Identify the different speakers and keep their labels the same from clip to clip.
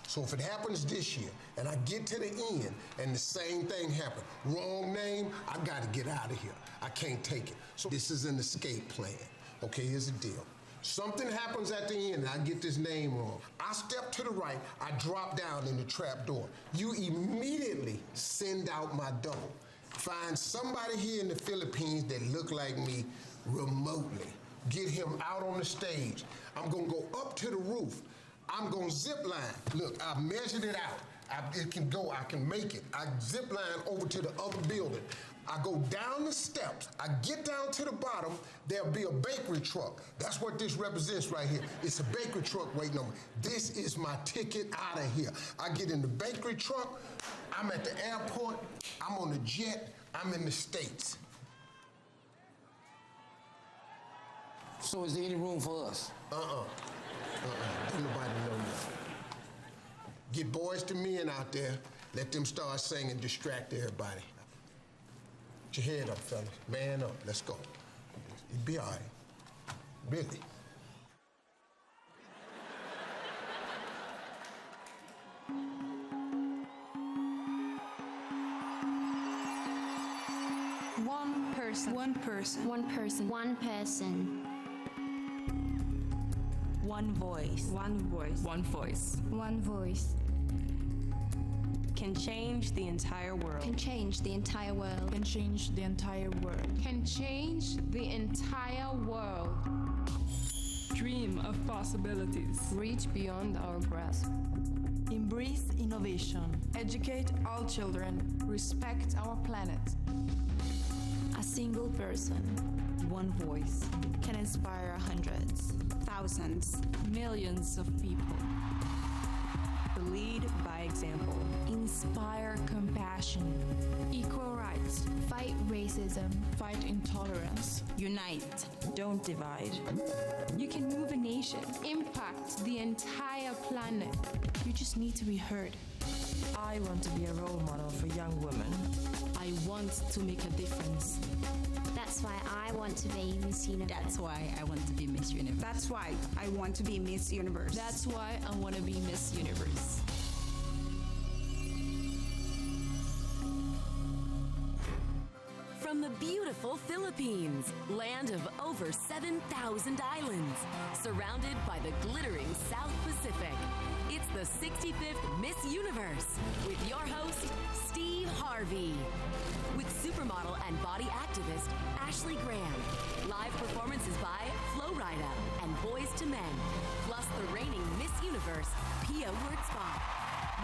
Speaker 1: So if it happens this year, and I get to the end, and the same thing happened, wrong name, I gotta get out of here. I can't take it. So this is an escape plan. Okay, here's the deal. Something happens at the end, and I get this name wrong. I step to the right, I drop down in the trap door. You immediately send out my dough. Find somebody here in the Philippines that look like me remotely. Get him out on the stage. I'm gonna go up to the roof. I'm gonna zip line. Look, I measured it out. It can go, I can make it. I zip line over to the other building. I go down the steps. I get down to the bottom. There'll be a bakery truck. That's what this represents right here. It's a bakery truck waiting on me. This is my ticket out of here. I get in the bakery truck. I'm at the airport. I'm on the jet. I'm in the States.
Speaker 2: So is there any room for us?
Speaker 1: Don't nobody know that. Get boys to men out there. Let them start singing, distract everybody. Put your head up, fellas. Man up. Let's go. It'll be all right. Really.
Speaker 3: One person. One person.
Speaker 4: One person. One person.
Speaker 3: One voice.
Speaker 5: One voice.
Speaker 3: One voice.
Speaker 4: One voice.
Speaker 5: Can change the entire world.
Speaker 4: Can change the entire world.
Speaker 3: Can change the entire world.
Speaker 6: Can change the entire world.
Speaker 7: Dream of possibilities.
Speaker 6: Reach beyond our grasp.
Speaker 3: Embrace innovation. Educate all children.
Speaker 6: Respect our planet.
Speaker 4: A single person.
Speaker 3: One voice.
Speaker 4: Can inspire hundreds.
Speaker 5: Thousands.
Speaker 3: Millions of people.
Speaker 5: Lead by example.
Speaker 3: Inspire compassion. Equal rights.
Speaker 4: Fight racism.
Speaker 3: Fight intolerance.
Speaker 5: Unite. Don't divide.
Speaker 3: You can move a nation.
Speaker 6: Impact the entire planet.
Speaker 3: You just need to be heard.
Speaker 5: I want to be a role model for young women.
Speaker 3: I want to make a difference.
Speaker 4: That's why I want to be Miss Universe.
Speaker 5: That's why I want to be Miss Universe.
Speaker 8: That's why I want to be Miss Universe.
Speaker 3: That's why I want to be Miss Universe.
Speaker 9: From the beautiful Philippines, land of over 7,000 islands, surrounded by the glittering South Pacific, it's the 65th Miss Universe with your host, Steve Harvey. With supermodel and body activist Ashley Graham, live performances by Flo Rida and Boys to Men, plus the reigning Miss Universe, Pia Wurtzbach.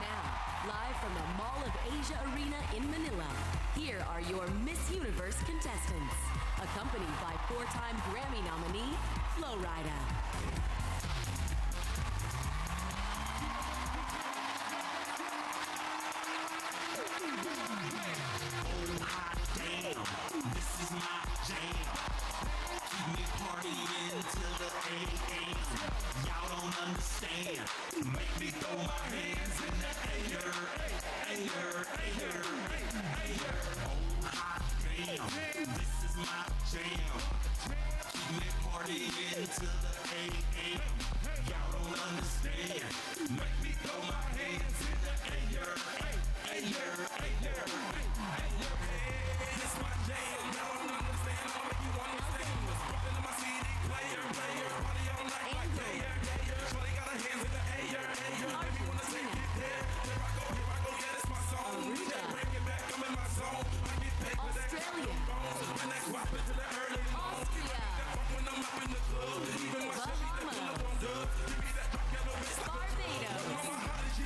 Speaker 9: Now, live from the Mall of Asia Arena in Manila, here are your Miss Universe contestants, accompanied by four-time Grammy nominee, Flo Rida.
Speaker 10: This is my jam. Keep me partying till the AM. Y'all don't understand. Make me throw my hands in the air. Air, air, air. Oh, hot damn. This is my jam. Keep me partying till the AM. Y'all don't understand. Make me throw my hands in the air. Air, air, air. This my jam, y'all don't understand, I'll make you understand. Bumping in my CD player, party all night like player. Shorty got her hands in the air, make me wanna take it there. Here I go, yeah, it's my song. DJ bring it back, I'm in my zone. I get paid for that
Speaker 9: Australia.
Speaker 10: And that guap into the early morning.
Speaker 9: Austria.
Speaker 10: That funk when I'm up in the club. Even my Chevy that pull up on dubs. Give me that drop yellow bass like a
Speaker 9: Barbados.
Speaker 10: Mama, how did she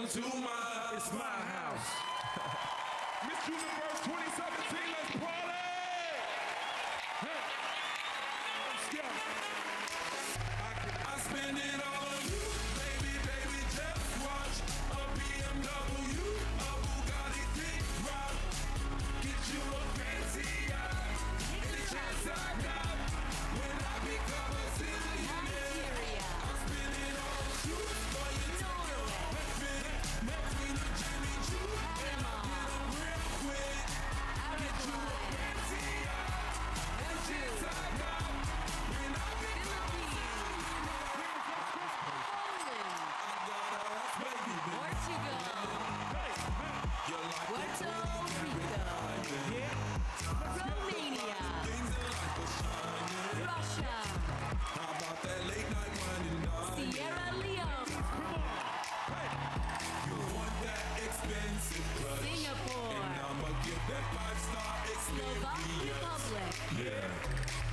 Speaker 10: Welcome to it's my house. Miss Universe 2017, let's party! Hey. Let's go. I spend it all on you, baby, just watch. A BMW, a Bugatti thick rock. Get you a fancy yacht. Any chance I got when I become a zillionaire. I spend it all on you for your time. Between the Jimmy Choo and I get them real quick. Get you a fancy yacht. Any chance I got when I become a
Speaker 9: Puerto Rico, Romania, Russia,
Speaker 10: How about that late night wine and dine?
Speaker 9: Sierra Leone,
Speaker 10: You want that expensive brush?
Speaker 9: Singapore,
Speaker 10: And I'ma give that 5-star
Speaker 9: Slovak
Speaker 10: experience.
Speaker 9: Republic,
Speaker 10: Yeah.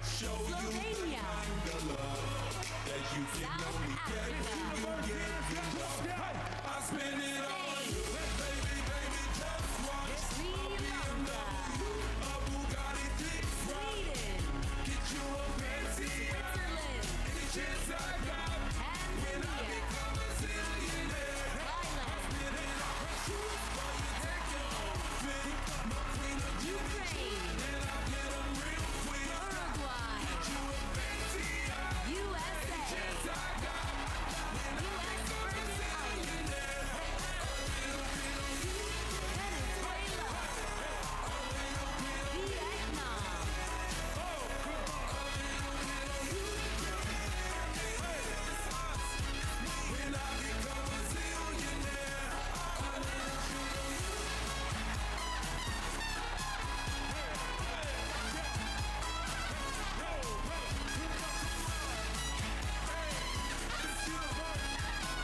Speaker 10: Show you the
Speaker 9: Slovenia,
Speaker 10: kind of love that you can
Speaker 9: South
Speaker 10: only get
Speaker 9: Africa,
Speaker 10: when you get. I spend it all on you, baby, just watch.
Speaker 9: Sri Lanka,
Speaker 10: A Bugatti thick rock.
Speaker 9: Sweden,
Speaker 10: Get you a fancy yacht.
Speaker 9: Switzerland,
Speaker 10: Any chance I got when I
Speaker 9: Tanzania,
Speaker 10: become a zillionaire.
Speaker 9: Thailand,
Speaker 10: Spend it all on you for your Turkey, my queen of
Speaker 9: Ukraine,
Speaker 10: and I get them real quick.
Speaker 9: Uruguay,
Speaker 10: You a fancy yacht.
Speaker 9: USA,
Speaker 10: Chance I got
Speaker 9: US Virgin Islands, Venezuela, Vietnam,
Speaker 10: when I become a zillionaire.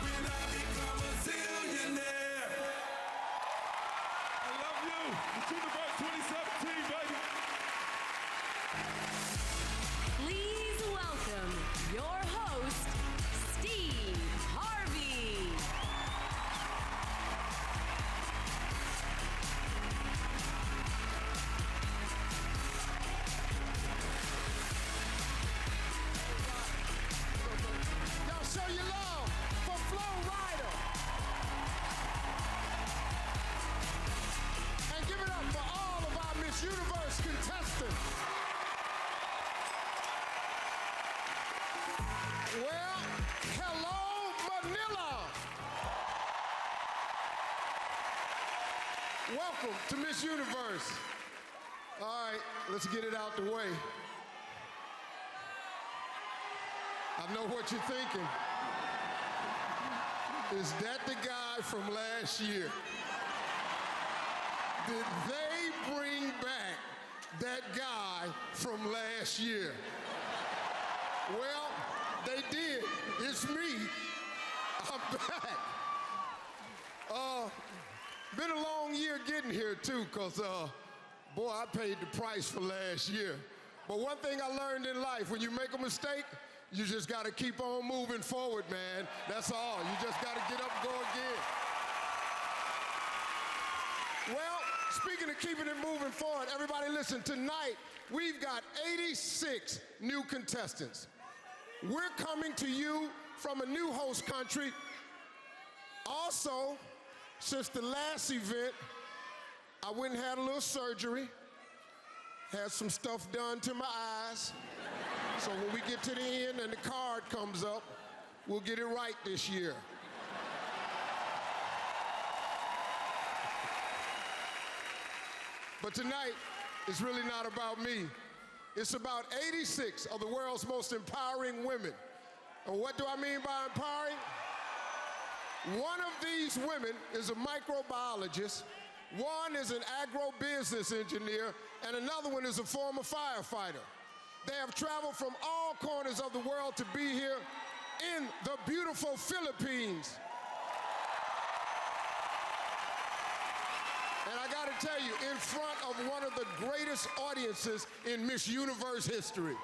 Speaker 10: When I become a zillionaire. I love you. It's Universe 2017, baby.
Speaker 9: please welcome your host, Steve Harvey.
Speaker 1: Y'all show your love for Flo Rida. And give it up for all of our Miss Universe contestants. Well, hello, Manila. Welcome to Miss Universe. All right, let's get it out the way. I know what you're thinking. Is that the guy from last year? Did they bring back that guy from last year? Well, they did. It's me. I'm back. Been a long year getting here too, cause boy, I paid the price for last year. But one thing I learned in life, when you make a mistake, you just gotta keep on moving forward, man. That's all. You just gotta get up and go again. Well, speaking of keeping it moving forward, everybody listen, tonight we've got 86 new contestants. We're coming to you from a new host country. Also, since the last event, I went and had a little surgery, had some stuff done to my eyes. So when we get to the end and the card comes up, we'll get it right this year. But tonight, it's really not about me. It's about 86 of the world's most empowering women. And what do I mean by empowering? One of these women is a microbiologist, one is an agro-business engineer, and another one is a former firefighter. They have traveled from all corners of the world to be here in the beautiful Philippines. And I gotta tell you, in front of one of the greatest audiences in Miss Universe history.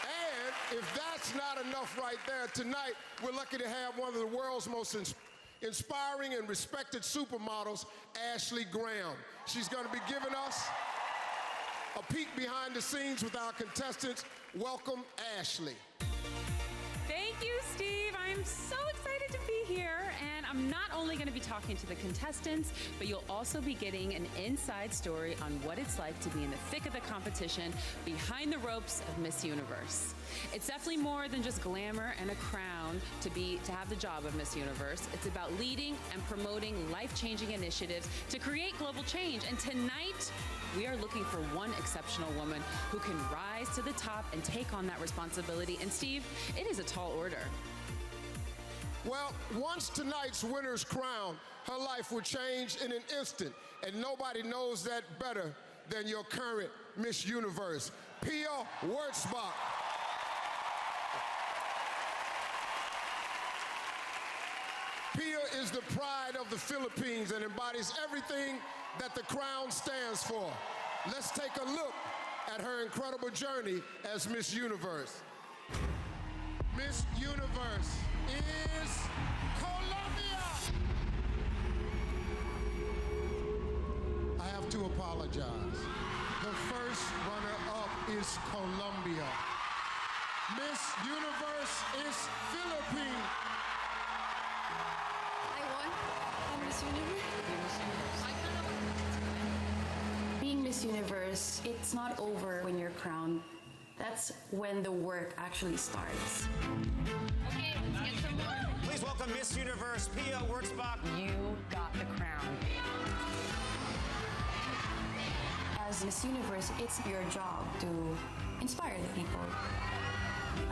Speaker 1: And if that's that's not enough right there. Tonight, we're lucky to have one of the world's most inspiring and respected supermodels, Ashley Graham. She's going to be giving us a peek behind the scenes with our contestants. Welcome, Ashley.
Speaker 11: Thank you, Steve. I'm so excited to be here, and I'm not only going to be talking to the contestants, but you'll also be getting an inside story on what it's like to be in the thick of the competition behind the ropes of Miss Universe. It's definitely more than just glamour and a crown to have the job of Miss Universe. It's about leading and promoting life-changing initiatives to create global change. And tonight, we are looking for one exceptional woman who can rise to the top and take on that responsibility. And Steve, it is a tall order.
Speaker 1: Well, once tonight's winner's crowned, her life will change in an instant, and nobody knows that better than your current Miss Universe, Pia Wurtzbach. Pia is the pride of the Philippines and embodies everything that the crown stands for. Let's take a look at her incredible journey as Miss Universe. Miss Universe is Colombia. I have to apologize. The first runner-up is Colombia. Miss Universe is Philippines.
Speaker 3: Miss Universe. Being Miss Universe, it's not over when you're crowned. That's when the work actually starts.
Speaker 11: Okay, let's get some more.
Speaker 12: Please welcome Miss Universe, Pia Wurtzbach.
Speaker 11: You got the crown.
Speaker 3: As Miss Universe, it's your job to inspire the people.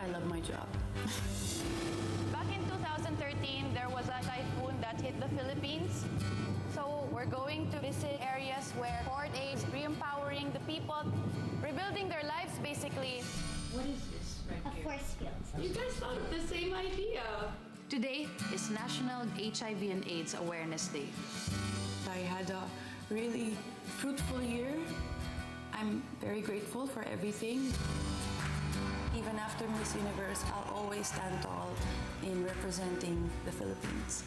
Speaker 3: I love my job.
Speaker 13: Back in 2013, there was a typhoon that hit the Philippines. So we're going to visit areas where port aids, re-empowering the people, rebuilding their lives basically.
Speaker 3: What is this right here?
Speaker 4: Force field.
Speaker 3: You guys thought of the same idea. Today is National HIV and AIDS Awareness Day. I had a really fruitful year. I'm very grateful for everything. Even after Miss Universe, I'll always stand tall in representing the Philippines.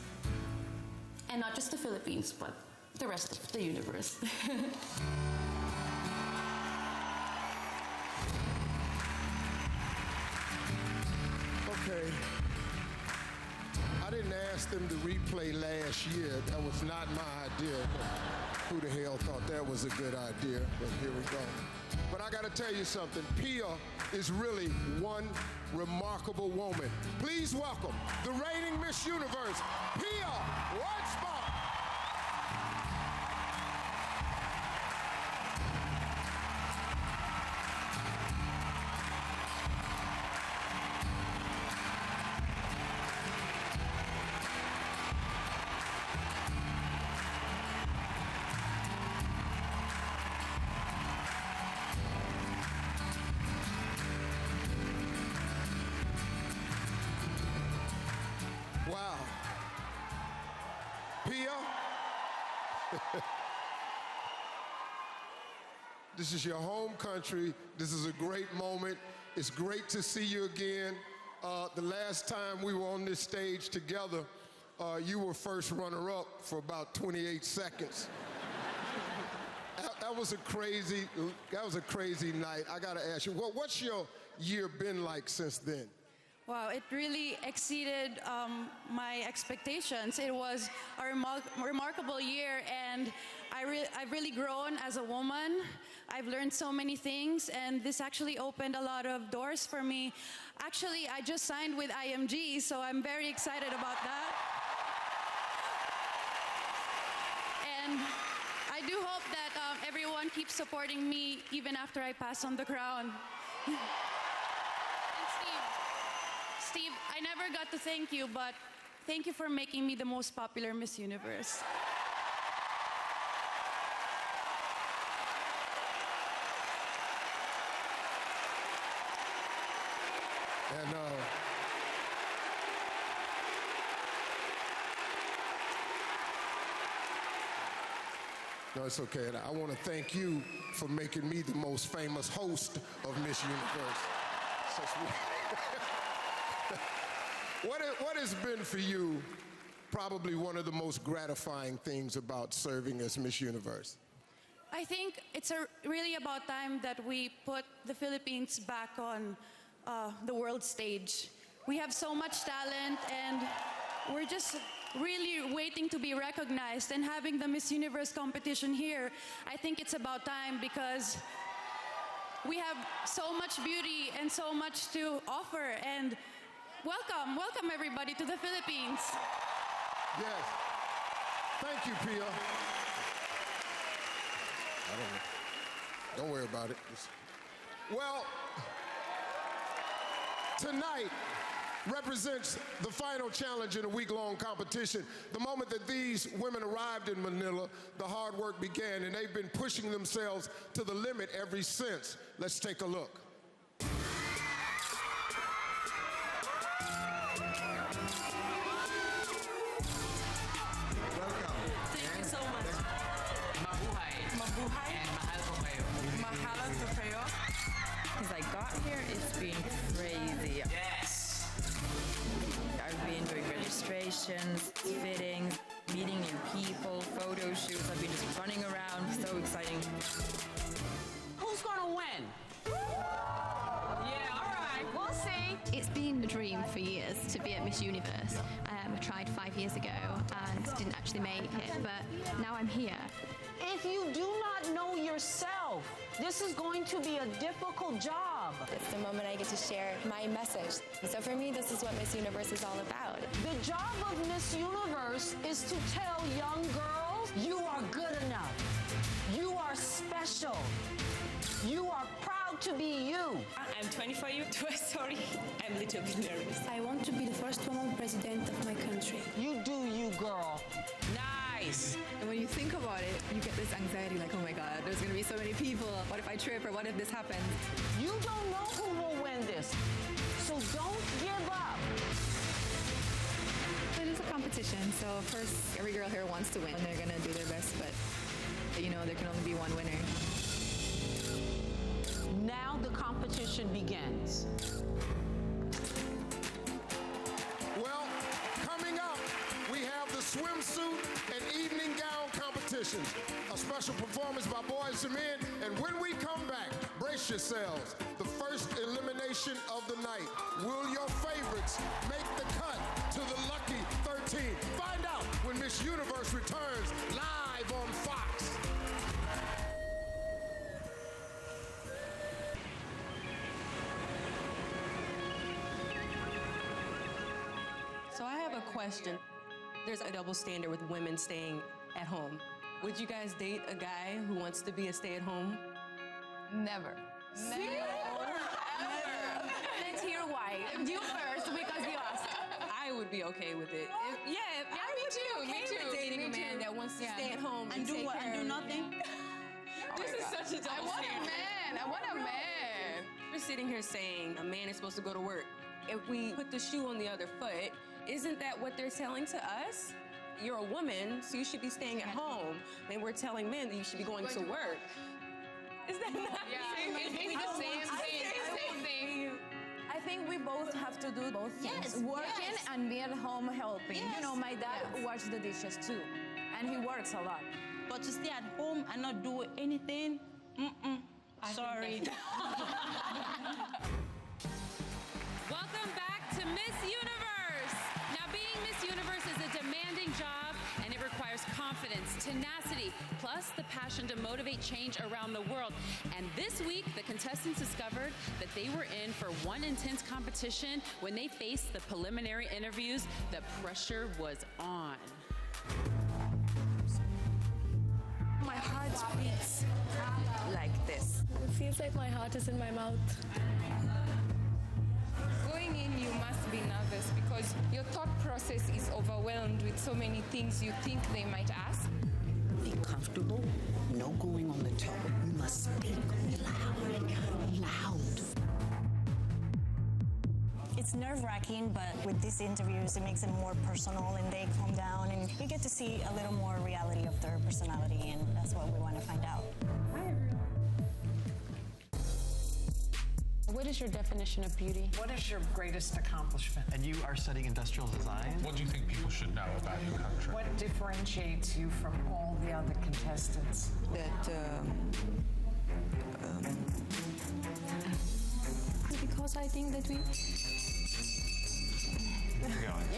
Speaker 3: And not just the Philippines, but the rest of the universe.
Speaker 1: Okay. I didn't ask them to replay last year. That was not my idea. Who the hell thought that was a good idea? But here we go. But I got to tell you something. Pia is really one remarkable woman. Please welcome the reigning Miss Universe, Pia Wurtzbach. Wow. Pia, this is your home country. This is a great moment. It's great to see you again. The last time we were on this stage together, you were first runner-up for about 28 seconds. That was a crazy night. I gotta ask you, what's your year been like since then?
Speaker 14: Wow, it really exceeded my expectations. It was a remarkable year, and I've really grown as a woman. I've learned so many things, and this actually opened a lot of doors for me. Actually, I just signed with IMG, so I'm very excited about that. And I do hope that everyone keeps supporting me even after I pass on the crown. Steve, I never got to thank you, but thank you for making me the most popular Miss Universe.
Speaker 1: And no, it's okay. And I want to thank you for making me the most famous host of Miss Universe. What has been for you probably one of the most gratifying things about serving as Miss Universe?
Speaker 14: I think it's really about time that we put the Philippines back on the world stage. We have so much talent, and we're just really waiting to be recognized. And having the Miss Universe competition here, I think it's about time, because we have so much beauty and so much to offer. And welcome everybody to the Philippines.
Speaker 1: Yes. Thank you, Pia. Don't worry about it. Well, tonight represents the final challenge in a week-long competition. The moment that these women arrived in Manila, the hard work began, and they've been pushing themselves to the limit ever since. Let's take a look.
Speaker 5: Since I got here, it's been crazy.
Speaker 10: Yes!
Speaker 5: I've been doing registrations, fittings, meeting new people, photo shoots. I've been just running around. So exciting.
Speaker 15: Who's gonna win? Yeah, all right, we'll see.
Speaker 4: It's been a dream for years to be at Miss Universe. I tried 5 years ago and didn't actually make it, but now I'm here.
Speaker 15: If you do not know yourself, this is going to be a difficult job.
Speaker 16: It's the moment I get to share my message. So for me, this is what Miss Universe is all about.
Speaker 15: The job of Miss Universe is to tell young girls, you are good enough. You are special. You are proud to be you.
Speaker 17: I'm 24 years old. Sorry, I'm a little bit nervous.
Speaker 18: I want to be the first woman president of my country.
Speaker 15: You do you, girl.
Speaker 17: Nice.
Speaker 19: And when you think about it, you get this anxiety like, oh my God, there's going to be so many people. What if I trip, or what if this happens?
Speaker 15: You don't know who will win this, so don't give up.
Speaker 19: It is a competition, so of course every girl here wants to win, and they're going to do their best, but you know, there can only be one winner.
Speaker 15: Now the competition begins.
Speaker 1: Well, coming up, we have the swimsuit and evening gown competitions. A special performance by boys and men. And when we come back, brace yourselves. The first elimination of the night. Will your favorites make the cut to the lucky 13? Find out when Miss Universe returns live on Fox.
Speaker 20: So I have a question. There's a double standard with women staying at home. Would you guys date a guy who wants to be a stay-at-home?
Speaker 19: Never.
Speaker 20: Never.
Speaker 19: Ever.
Speaker 20: Let's hear why.
Speaker 19: You first, because you asked.
Speaker 20: I would be okay with it.
Speaker 19: Me too.
Speaker 20: Me too. Dating a man that wants to stay at home and
Speaker 15: do
Speaker 20: take
Speaker 15: what?
Speaker 20: care
Speaker 15: And do
Speaker 20: of
Speaker 15: nothing?
Speaker 20: This is such a double standard.
Speaker 19: I want a man.
Speaker 20: We're sitting here saying a man is supposed to go to work. If we put the shoe on the other foot, isn't that what they're telling to us? You're a woman, so you should be staying at home. Then we're telling men that you should be going to work. Is that not
Speaker 19: It's the same thing.
Speaker 21: I think we both have to do both things. Working and being at home helping.
Speaker 15: Yes.
Speaker 21: You know, my dad washes the dishes too. And he works a lot.
Speaker 15: But to stay at home and not do anything, sorry.
Speaker 11: Welcome back to Miss Universe. Now, being Miss Universe is a demanding job, and it requires confidence, tenacity, plus the passion to motivate change around the world. And this week, the contestants discovered that they were in for one intense competition. When they faced the preliminary interviews, the pressure was on.
Speaker 21: My heart beats like this.
Speaker 18: It feels like my heart is in my mouth.
Speaker 6: Going in, you must be nervous because your thought process is overwhelmed with so many things you think they might ask.
Speaker 22: Be comfortable, no going on the toe. You must speak loud.
Speaker 23: It's nerve-wracking, but with these interviews, it makes it more personal, and they calm down, and you get to see a little more reality of their personality, and that's what we want to find out.
Speaker 18: What is your definition of beauty?
Speaker 2: What is your greatest accomplishment?
Speaker 7: And you are studying industrial design?
Speaker 8: What do you think people should know about your country?
Speaker 2: What differentiates you from all the other contestants?
Speaker 18: Because I think that we...
Speaker 7: You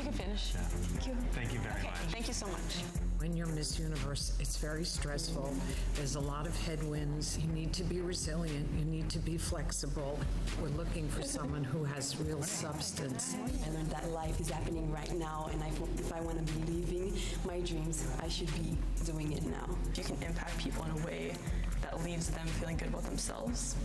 Speaker 18: can finish.
Speaker 7: Yeah.
Speaker 18: Thank you.
Speaker 7: Thank you very much.
Speaker 18: Thank you so much.
Speaker 2: When you're Miss Universe, it's very stressful. There's a lot of headwinds. You need to be resilient. You need to be flexible. We're looking for someone who has real substance.
Speaker 18: I learned that life is happening right now, and if I want to be living my dreams, I should be doing it now.
Speaker 17: You can impact people in a way that leaves them feeling good about themselves.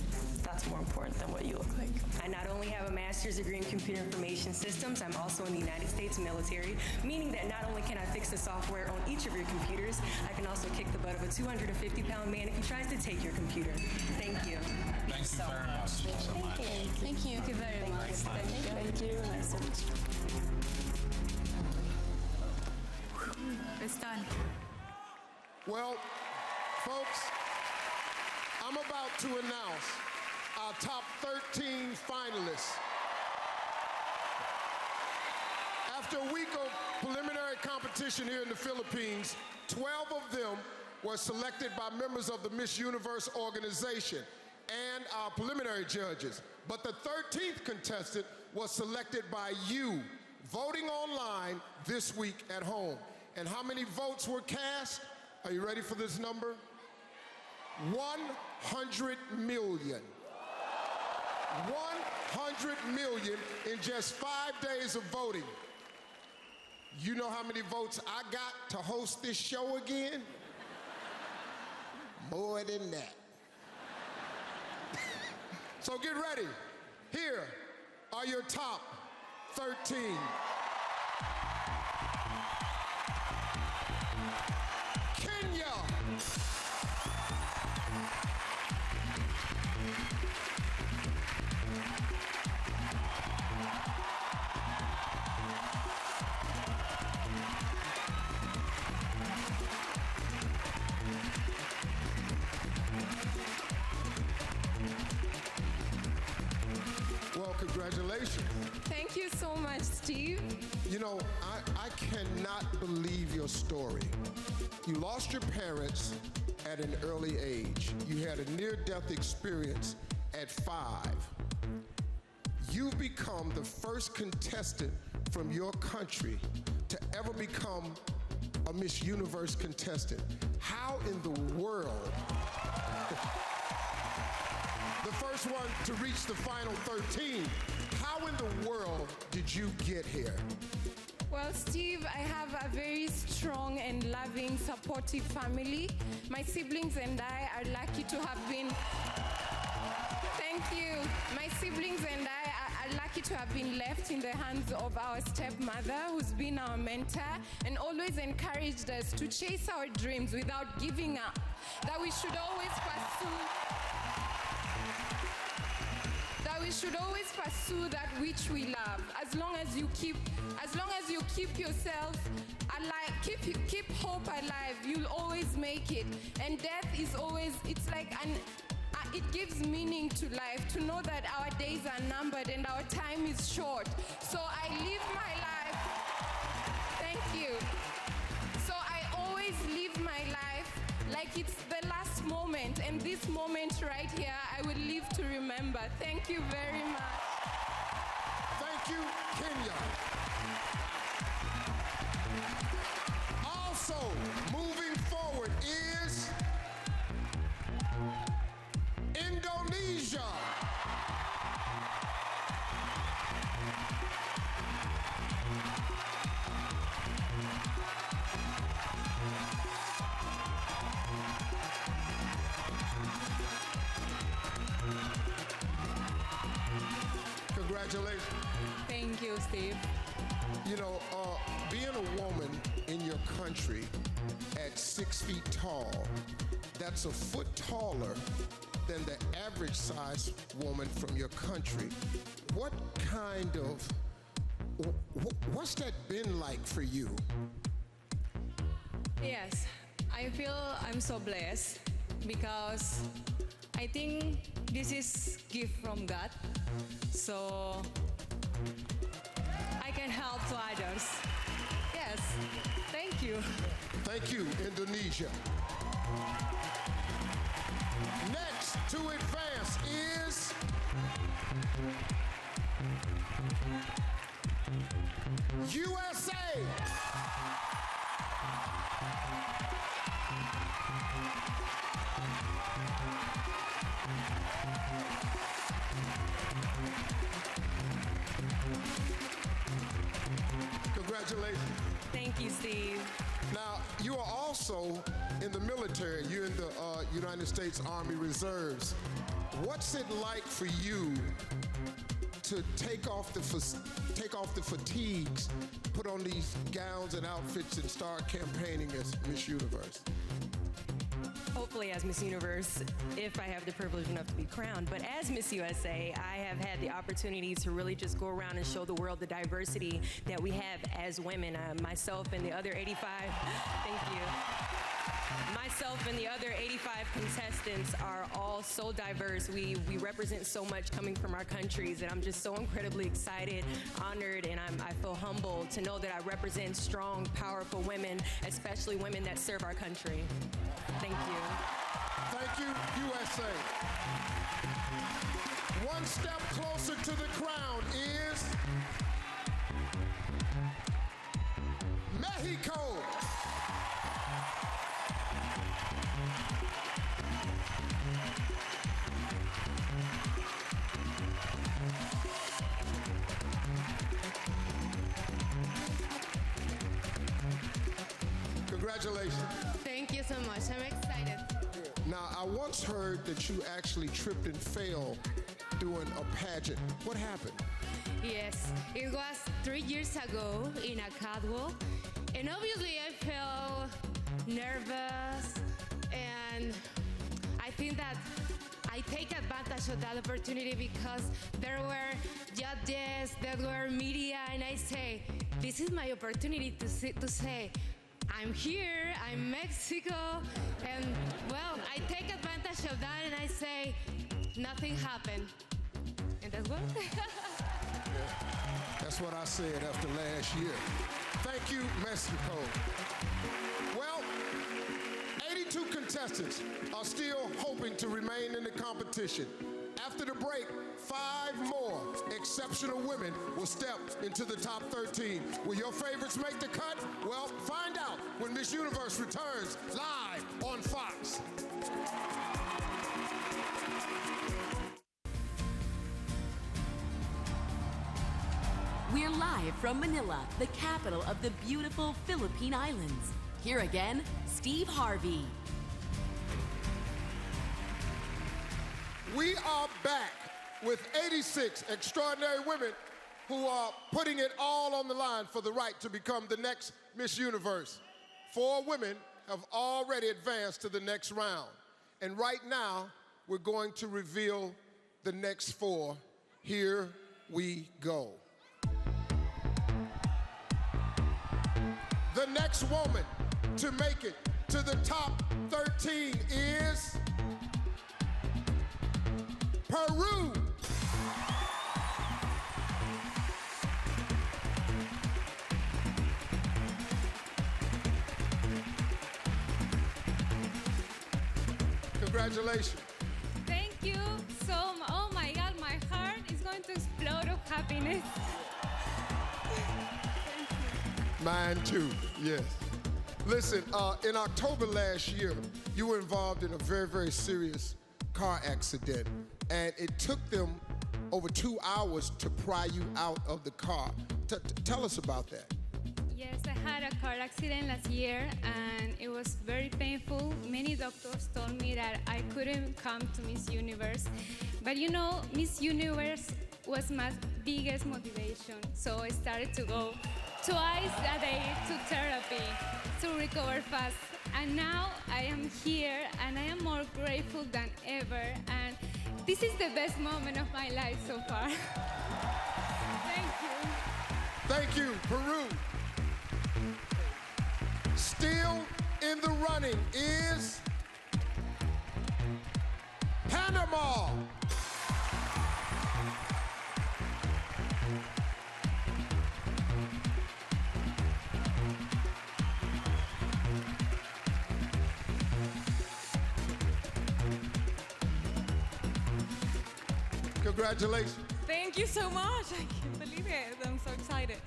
Speaker 17: That's more important than what you look like.
Speaker 24: I not only have a master's degree in computer information systems, I'm also in the United States military, meaning that not only can I fix the software on each of your computers, I can also kick the butt of a 250-pound man if he tries to take your computer. Thank you.
Speaker 8: Thank you so very much.
Speaker 18: Thank you. Thank you very much. Thank you. Nice to meet you.
Speaker 3: It's done.
Speaker 1: Well, folks, I'm about to announce our top 13 finalists. After a week of preliminary competition here in the Philippines, 12 of them were selected by members of the Miss Universe organization and our preliminary judges. But the 13th contestant was selected by you, voting online this week at home. And how many votes were cast? Are you ready for this number? 100 million. 100 million in just 5 days of voting. You know how many votes I got to host this show again? More than that. So get ready. Here are your top 13. Kenya. Well, congratulations.
Speaker 6: Thank you so much, Steve.
Speaker 1: You know, I cannot believe your story. You lost your parents at an early age. You had a near-death experience at 5. You've become the first contestant from your country to ever become a Miss Universe contestant. How in the world? The first one to reach the final 13. How in the world did you get here?
Speaker 6: Well, Steve, I have a very strong and loving, supportive family. My siblings and I are lucky to have been... Thank you. My siblings and I are lucky to have been left in the hands of our stepmother, who's been our mentor and always encouraged us to chase our dreams without giving up. That we should always pursue that which we love. As long as you keep yourself alive, keep hope alive, you'll always make it. And death is always, it's like it gives meaning to life to know that our days are numbered and our time is short. So I live my life. Thank you. So I always live my life like it's the last moment, and this moment right here, I will live to remember. Thank you very much.
Speaker 1: Thank you, Kenya. Also, moving forward is Indonesia. Congratulations.
Speaker 6: Thank you, Steve.
Speaker 1: You know, being a woman in your country at 6 feet tall, that's a foot taller than the average size woman from your country. What kind of, what's that been like for you?
Speaker 17: Yes, I feel I'm so blessed because I think this is gift from God
Speaker 24: so I can help to others. Yes, thank you.
Speaker 1: Thank you, Indonesia. Next to advance is USA. Congratulations.
Speaker 24: Thank you, Steve.
Speaker 1: Now, you are also in the military. You're in the United States Army Reserves. What's it like for you to take off the fatigues, put on these gowns and outfits, and start campaigning as Miss Universe?
Speaker 24: Hopefully as Miss Universe, if I have the privilege enough to be crowned. But as Miss USA, I have had the opportunity to really just go around and show the world the diversity that we have as women. Myself and the other 85, thank you. Myself and the other 85 contestants are all so diverse. We represent so much coming from our countries, and I'm just so incredibly excited, honored, and I feel humbled to know that I represent strong, powerful women, especially women that serve our country. Thank you.
Speaker 1: Thank you, USA. One step closer to the crown is Mexico. Congratulations.
Speaker 6: Thank you so much. I'm excited.
Speaker 1: Now, I once heard that you actually tripped and fell doing a pageant. What happened?
Speaker 6: Yes, it was 3 years ago in a catwalk, and obviously I felt nervous, and I think that I take advantage of that opportunity because there were judges, there were media, and I say, this is my opportunity to say, I'm here, I'm Mexico, and well, I take advantage of that and I say, nothing happened. And that's what?
Speaker 1: That's what I said after last year. Thank you, Mexico. Well, 82 contestants are still hoping to remain in the competition. After the break, 5 more exceptional women will step into the top 13. Will your favorites make the cut? Well, find out when Miss Universe returns live on Fox.
Speaker 9: We're live from Manila, the capital of the beautiful Philippine Islands. Here again, Steve Harvey.
Speaker 1: We are back with 86 extraordinary women who are putting it all on the line for the right to become the next Miss Universe. 4 women have already advanced to the next round. And right now, we're going to reveal the next 4. Here we go. The next woman to make it to the top 13 is Peru. Congratulations.
Speaker 12: Thank you so much. Oh my God, my heart is going to explode of happiness.
Speaker 1: Mine too, yes. Listen, in October last year, you were involved in a very, very serious car accident, and it took them over 2 hours to pry you out of the car. Tell us about that.
Speaker 12: Yes, I had a car accident last year, and it was very painful. Many doctors told me that I couldn't come to Miss Universe. But you know, Miss Universe was my biggest motivation. So I started to go twice a day to therapy to recover fast. And now I am here, and I am more grateful than ever. And this is the best moment of my life so far. Thank you.
Speaker 1: Thank you, Peru. Still in the running is Panama. Congratulations.
Speaker 5: Thank you so much. I can't believe it. I'm so excited.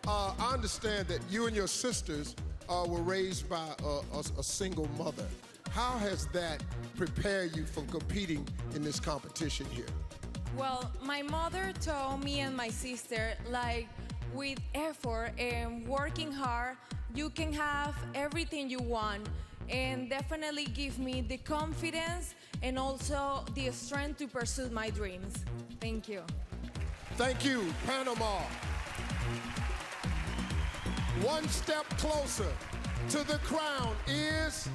Speaker 1: I understand that you and your sisters were raised by a single mother. How has that prepared you for competing in this competition here?
Speaker 5: Well, my mother told me and my sister, like, with effort and working hard, you can have everything you want, and definitely give me the confidence and also the strength to pursue my dreams. Thank you.
Speaker 1: Thank you, Panama. One step closer to the crown is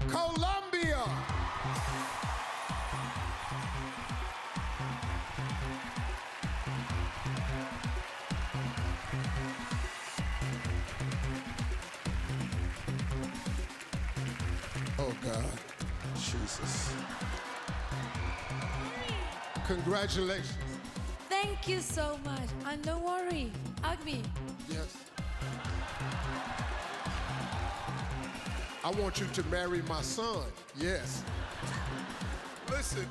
Speaker 1: Colombia. Oh God, Jesus. Congratulations.
Speaker 5: Thank you so much. And don't worry, Agbi.
Speaker 1: Yes. I want you to marry my son. Yes. Listen,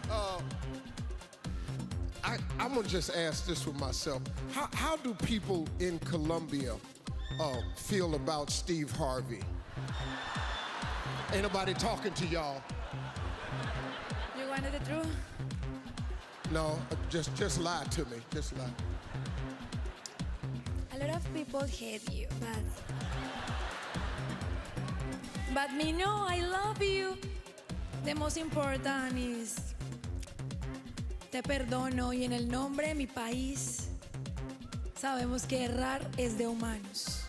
Speaker 1: I'm gonna just ask this for myself. How do people in Colombia feel about Steve Harvey? Ain't nobody talking to y'all.
Speaker 5: You wanted the truth?
Speaker 1: No, just lie to me. Just lie.
Speaker 5: A lot of people hate you, but me, no, I love you. The most important is te perdono y en el nombre de mi país sabemos que errar es de humanos.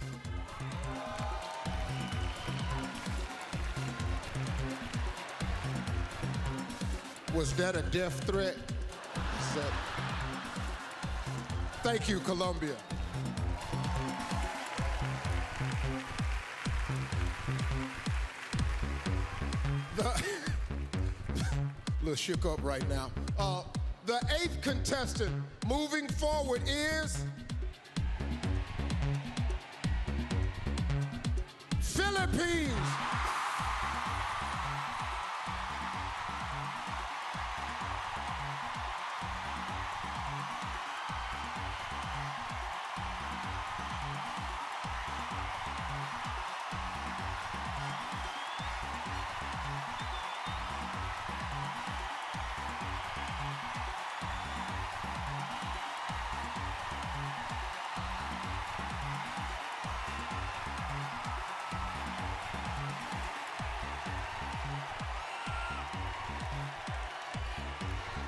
Speaker 1: Was that a death threat? Thank you, Colombia. Little shook up right now. The 8th contestant moving forward is Philippines.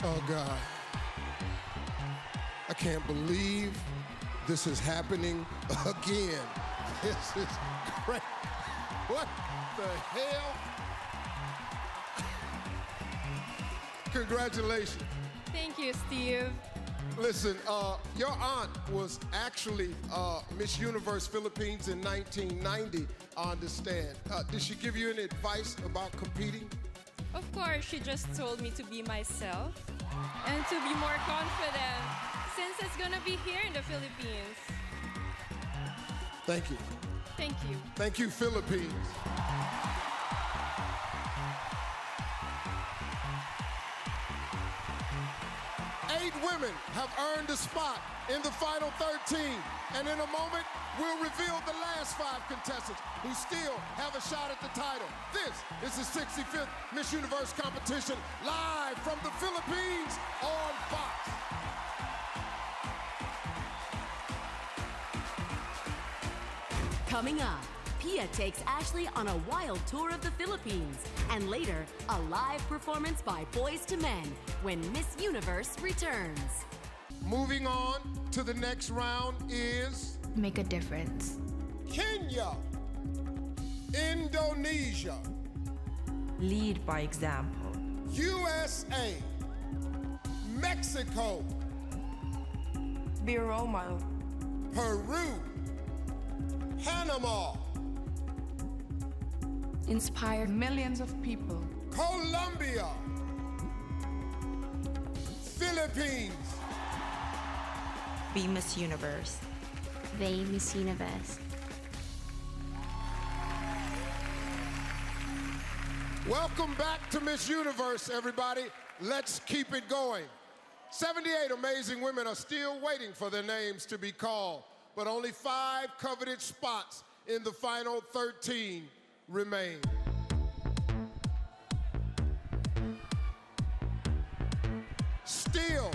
Speaker 1: Oh, God. I can't believe this is happening again. This is great. What the hell? Congratulations.
Speaker 5: Thank you, Steve.
Speaker 1: Listen, your aunt was actually Miss Universe Philippines in 1990, I understand. Did she give you any advice about competing?
Speaker 5: Of course, she just told me to be myself and to be more confident since it's gonna be here in the Philippines.
Speaker 1: Thank you.
Speaker 5: Thank you.
Speaker 1: Thank you, Philippines. Eight women have earned a spot in the final 13. And in a moment, we'll reveal the last 5 contestants who still have a shot at the title. This is the 65th Miss Universe competition, live from the Philippines on Fox.
Speaker 9: Coming up, Pia takes Ashley on a wild tour of the Philippines. And later, a live performance by Boys to Men when Miss Universe returns.
Speaker 1: Moving on to the next round is...
Speaker 10: Make a difference.
Speaker 1: Kenya. Indonesia.
Speaker 10: Lead by example.
Speaker 1: USA. Mexico.
Speaker 10: Be a role model.
Speaker 1: Peru. Panama.
Speaker 10: Inspire millions of people.
Speaker 1: Colombia. Philippines.
Speaker 10: Be Miss Universe.
Speaker 4: They Miss Universe.
Speaker 1: Welcome back to Miss Universe, everybody. Let's keep it going. 78 amazing women are still waiting for their names to be called, but only 5 coveted spots in the final 13 remain. Still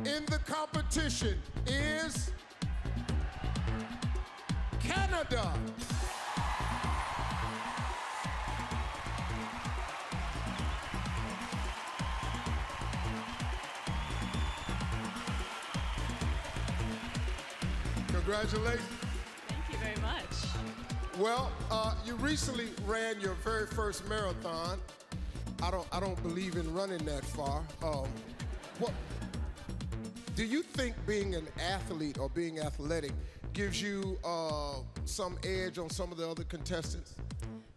Speaker 1: in the competition is Canada. Congratulations.
Speaker 13: Thank you very much.
Speaker 1: Well, you recently ran your very first marathon. I don't believe in running that far. What do you think being an athlete or being athletic gives you some edge on some of the other contestants?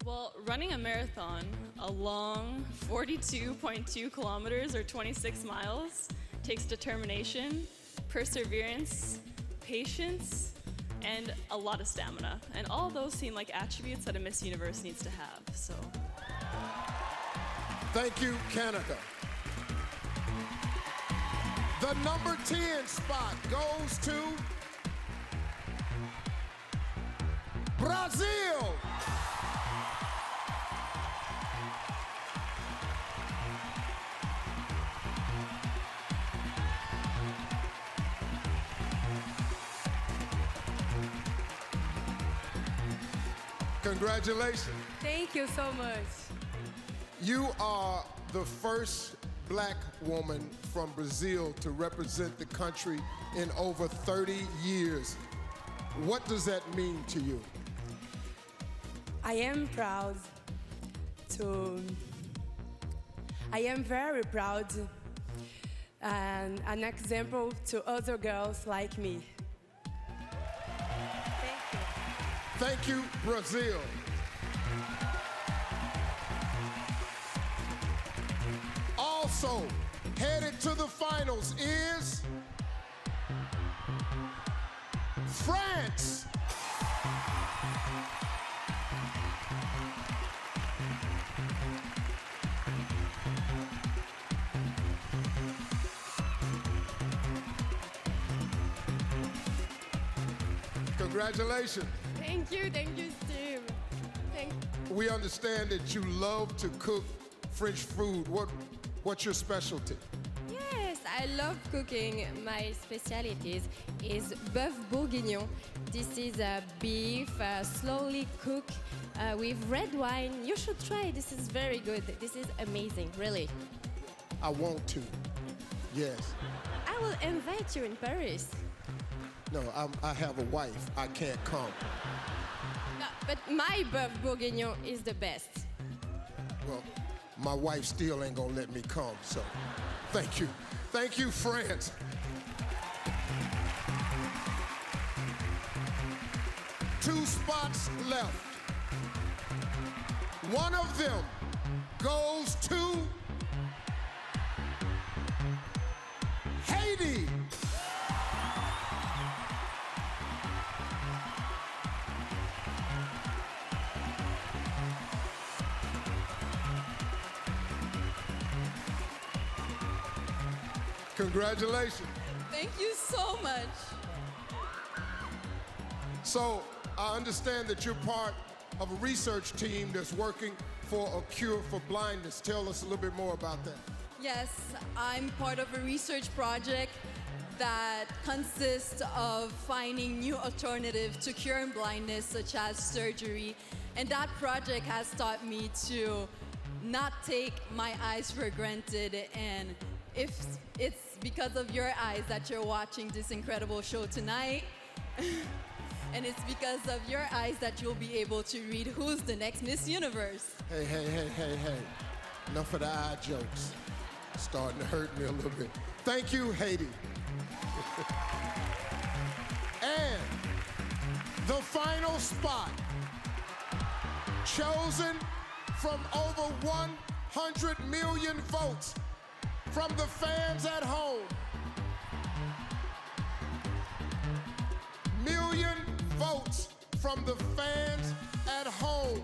Speaker 13: Well, running a marathon, a long 42.2 kilometers or 26 miles, takes determination, perseverance, patience, and a lot of stamina. And all those seem like attributes that a Miss Universe needs to have, so.
Speaker 1: Thank you, Canada. The number 10 spot goes to Brazil. Congratulations.
Speaker 14: Thank you so much.
Speaker 1: You are the first black woman from Brazil to represent the country in over 30 years. What does that mean to you?
Speaker 14: I am very proud and an example to other girls like me.
Speaker 1: Thank you, Brazil. Also, headed to the finals is France. Congratulations.
Speaker 14: Thank you, Steve.
Speaker 1: We understand that you love to cook French food. What's your specialty?
Speaker 14: Yes, I love cooking. My specialties is bœuf bourguignon. This is a beef slowly cooked with red wine. You should try. This is very good. This is amazing, really.
Speaker 1: I want to. Yes.
Speaker 14: I will invite you in Paris.
Speaker 1: No, I have a wife. I can't come.
Speaker 14: No, but my bœuf bourguignon is the best.
Speaker 1: Well, my wife still ain't gonna let me come, so thank you. Thank you, France. Two spots left. One of them goes to Haiti. Congratulations.
Speaker 14: Thank you so much.
Speaker 1: So, I understand that you're part of a research team that's working for a cure for blindness. Tell us a little bit more about that.
Speaker 16: Yes, I'm part of a research project that consists of finding new alternatives to curing blindness, such as surgery. And that project has taught me to not take my eyes for granted. And if it's because of your eyes that you're watching this incredible show tonight, and it's because of your eyes that you'll be able to read who's the next Miss Universe.
Speaker 1: Hey. Enough of the eye jokes. Starting to hurt me a little bit. Thank you, Haiti. And the final spot, chosen from over 100 million votes from the fans at home. Million votes from the fans at home.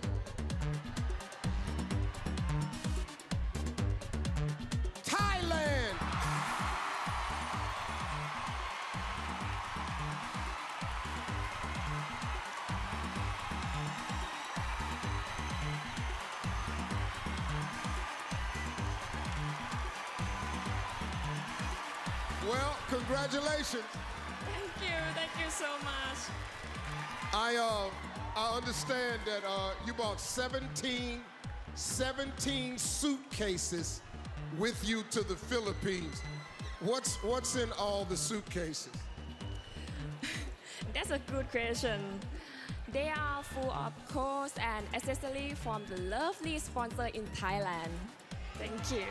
Speaker 1: Well, congratulations.
Speaker 13: Thank you so much.
Speaker 1: I understand that you bought 17 suitcases with you to the Philippines. What's in all the suitcases?
Speaker 11: That's a good question. They are full of clothes and accessories from the lovely sponsor in Thailand. Thank you.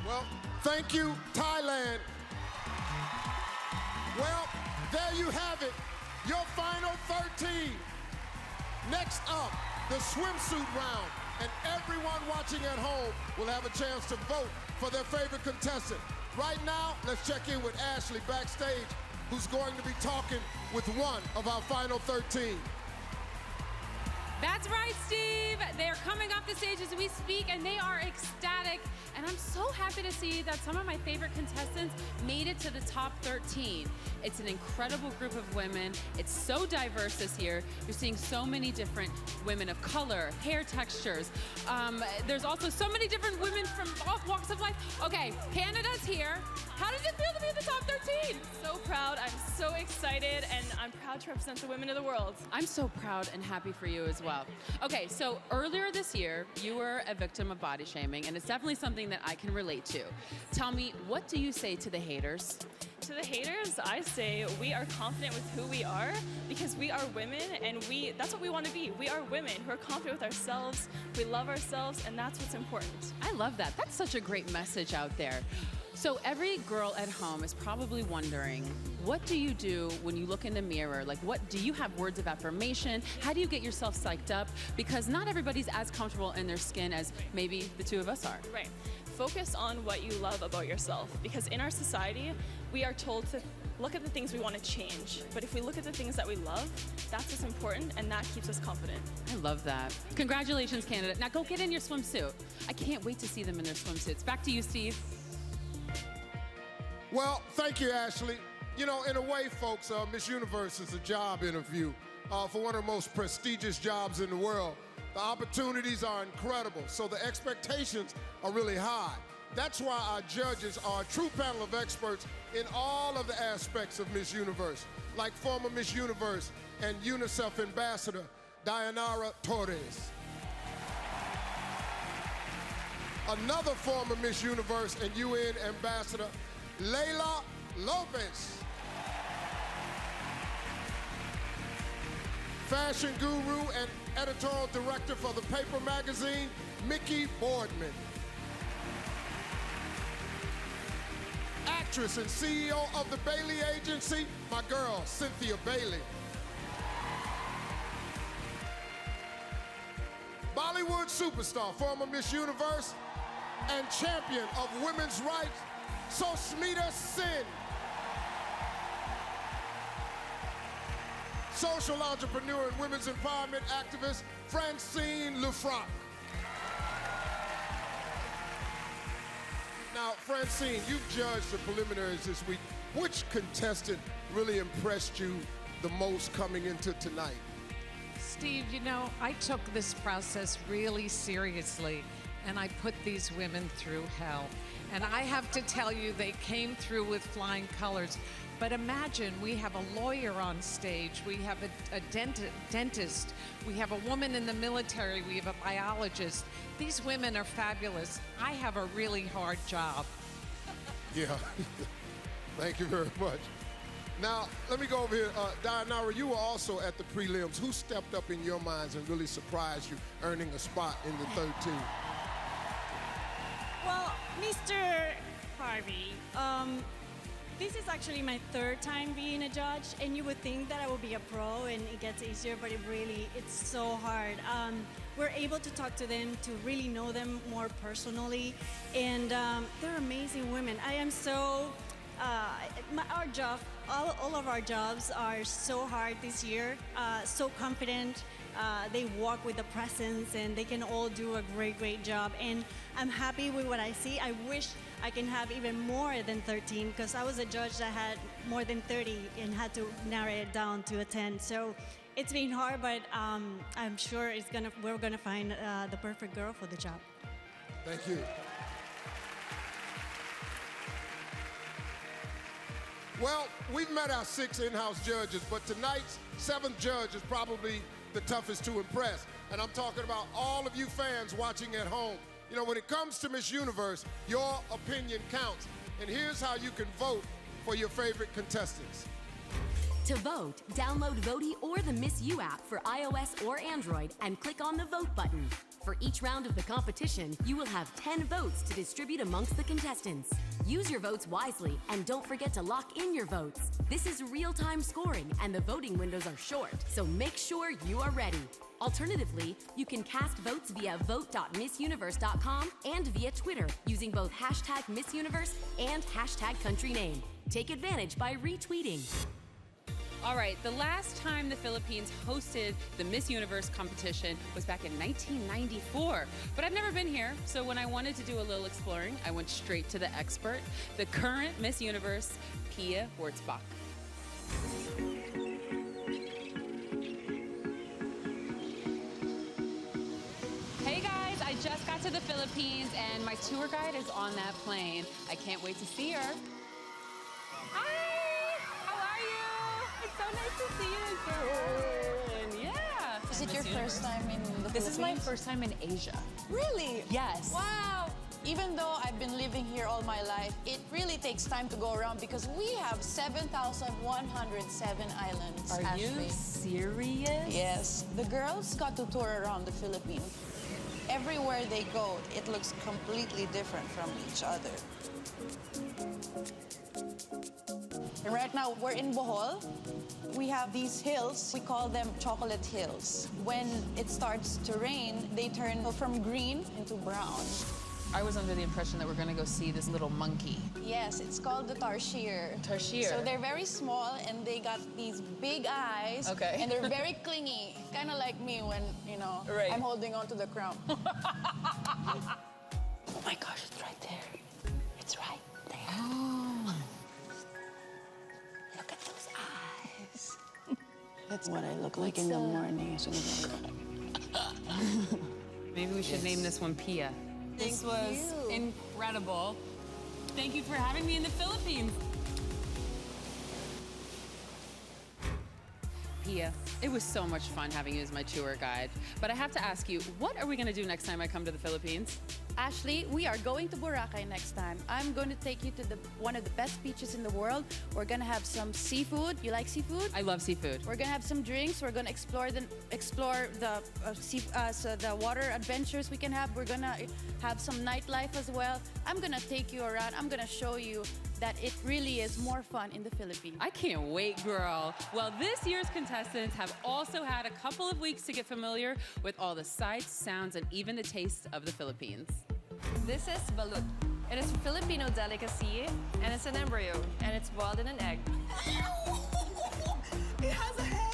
Speaker 1: Well, thank you, Thailand. Well, there you have it, your final 13. Next up, the swimsuit round, and everyone watching at home will have a chance to vote for their favorite contestant. Right now, let's check in with Ashley backstage, who's going to be talking with one of our final 13.
Speaker 15: That's right, Steve. They're coming off the stage as we speak, and they are ecstatic. And I'm so happy to see that some of my favorite contestants made it to the top 13. It's an incredible group of women. It's so diverse this year. You're seeing so many different women of color, hair textures. There's also so many different women from all walks of life. Okay, Canada's here. How did it feel to be in the top 13?
Speaker 13: So proud. I'm so excited, and I'm proud to represent the women of the world.
Speaker 15: I'm so proud and happy for you as well. Okay, so earlier this year, you were a victim of body shaming, and it's definitely something that I can relate to. Tell me, what do you say to the haters?
Speaker 13: To the haters, I say we are confident with who we are because we are women, and that's what we want to be. We are women who are confident with ourselves, we love ourselves, and that's what's important.
Speaker 15: I love that. That's such a great message out there. So every girl at home is probably wondering, what do you do when you look in the mirror? Like, what do you have words of affirmation? How do you get yourself psyched up? Because not everybody's as comfortable in their skin as maybe the two of us are.
Speaker 13: Right. Focus on what you love about yourself, because in our society, we are told to look at the things we want to change. But if we look at the things that we love, that's what's important, and that keeps us confident.
Speaker 15: I love that. Congratulations, Canada. Now go get in your swimsuit. I can't wait to see them in their swimsuits. Back to you, Steve.
Speaker 1: Well, thank you, Ashley. You know, in a way, folks, Miss Universe is a job interview for one of the most prestigious jobs in the world. The opportunities are incredible, so the expectations are really high. That's why our judges are a true panel of experts in all of the aspects of Miss Universe, like former Miss Universe and UNICEF Ambassador Dayanara Torres. Another former Miss Universe and UN Ambassador, Leila Lopez. Fashion guru and editorial director for the paper magazine, Mickey Boardman. Actress and CEO of the Bailey Agency, my girl, Cynthia Bailey. Bollywood superstar, former Miss Universe, and champion of women's rights, Sosmita Sen. Social entrepreneur and women's empowerment activist, Francine Lefranc. Now, Francine, you've judged the preliminaries this week. Which contestant really impressed you the most coming into tonight?
Speaker 2: Steve, you know, I took this process really seriously, and I put these women through hell. And I have to tell you, they came through with flying colors. But imagine, we have a lawyer on stage, we have a dentist, we have a woman in the military, we have a biologist. These women are fabulous. I have a really hard job.
Speaker 1: Yeah, thank you very much. Now, let me go over here. Dayanara, you were also at the prelims. Who stepped up in your minds and really surprised you, earning a spot in the 13?
Speaker 19: Well, Mr. Harvey, this is actually my third time being a judge, and you would think that I would be a pro and it gets easier, but it's so hard. We're able to talk to them, to really know them more personally, and they're amazing women. I am so, our job, all of our jobs are so hard this year, so confident. They walk with a presence, and they can all do a great job, and I'm happy with what I see. I wish I can have even more than 13, because I was a judge that had more than 30 and had to narrow it down to a 10. So it's been hard, but I'm sure we're gonna find the perfect girl for the job.
Speaker 1: Thank you. Well, we've met our 6 in-house judges, but tonight's 7th judge is probably the toughest to impress. And I'm talking about all of you fans watching at home. You know, when it comes to Miss Universe, your opinion counts. And here's how you can vote for your favorite contestants.
Speaker 9: To vote, download Voti or the Miss You app for iOS or Android and click on the Vote button. For each round of the competition, you will have 10 votes to distribute amongst the contestants. Use your votes wisely and don't forget to lock in your votes. This is real-time scoring and the voting windows are short, so make sure you are ready. Alternatively, you can cast votes via vote.missuniverse.com and via Twitter using both hashtag Miss Universe and hashtag country name. Take advantage by retweeting.
Speaker 20: All right, the last time the Philippines hosted the Miss Universe competition was back in 1994. But I've never been here, so when I wanted to do a little exploring, I went straight to the expert, the current Miss Universe, Pia Wurzbach. Hey guys, I just got to the Philippines and my tour guide is on that plane. I can't wait to see her. So nice to see you again. Yeah.
Speaker 21: Is it your first time in the Philippines?
Speaker 20: This is my first time in Asia.
Speaker 21: Really?
Speaker 20: Yes.
Speaker 21: Wow. Even though I've been living here all my life, it really takes time to go around because we have 7,107 islands.
Speaker 20: Are you serious?
Speaker 21: Yes. The girls got to tour around the Philippines. Everywhere they go, it looks completely different from each other. And right now, we're in Bohol. We have these hills. We call them chocolate hills. When it starts to rain, they turn from green into brown.
Speaker 20: I was under the impression that we're going to go see this little monkey.
Speaker 21: Yes, it's called the tarsier.
Speaker 20: Tarsier.
Speaker 21: So they're very small, and they got these big eyes.
Speaker 20: Okay.
Speaker 21: And they're very clingy, kind of like me when, you know,
Speaker 20: right.
Speaker 21: I'm holding on to the crown. Oh my gosh, it's right there. It's right there.
Speaker 20: Oh.
Speaker 21: Look at those eyes. That's what I look like in the morning as soon as I wake up.
Speaker 20: Maybe we should name this one Pia. This was incredible. Thank you for having me in the Philippines. Pia, it was so much fun having you as my tour guide. But I have to ask you, what are we going to do next time I come to the Philippines?
Speaker 21: Ashley, we are going to Boracay next time. I'm going to take you to one of the best beaches in the world. We're going to have some seafood. You like seafood?
Speaker 20: I love seafood.
Speaker 21: We're going to have some drinks. We're going to explore the water adventures we can have. We're going to have some nightlife as well. I'm going to take you around. I'm going to show you that it really is more fun in the Philippines.
Speaker 20: I can't wait, girl. Well, this year's contestants have also had a couple of weeks to get familiar with all the sights, sounds, and even the taste of the Philippines.
Speaker 22: This is Balut. It is a Filipino delicacy, and it's an embryo, and it's boiled in an egg.
Speaker 21: It has a head!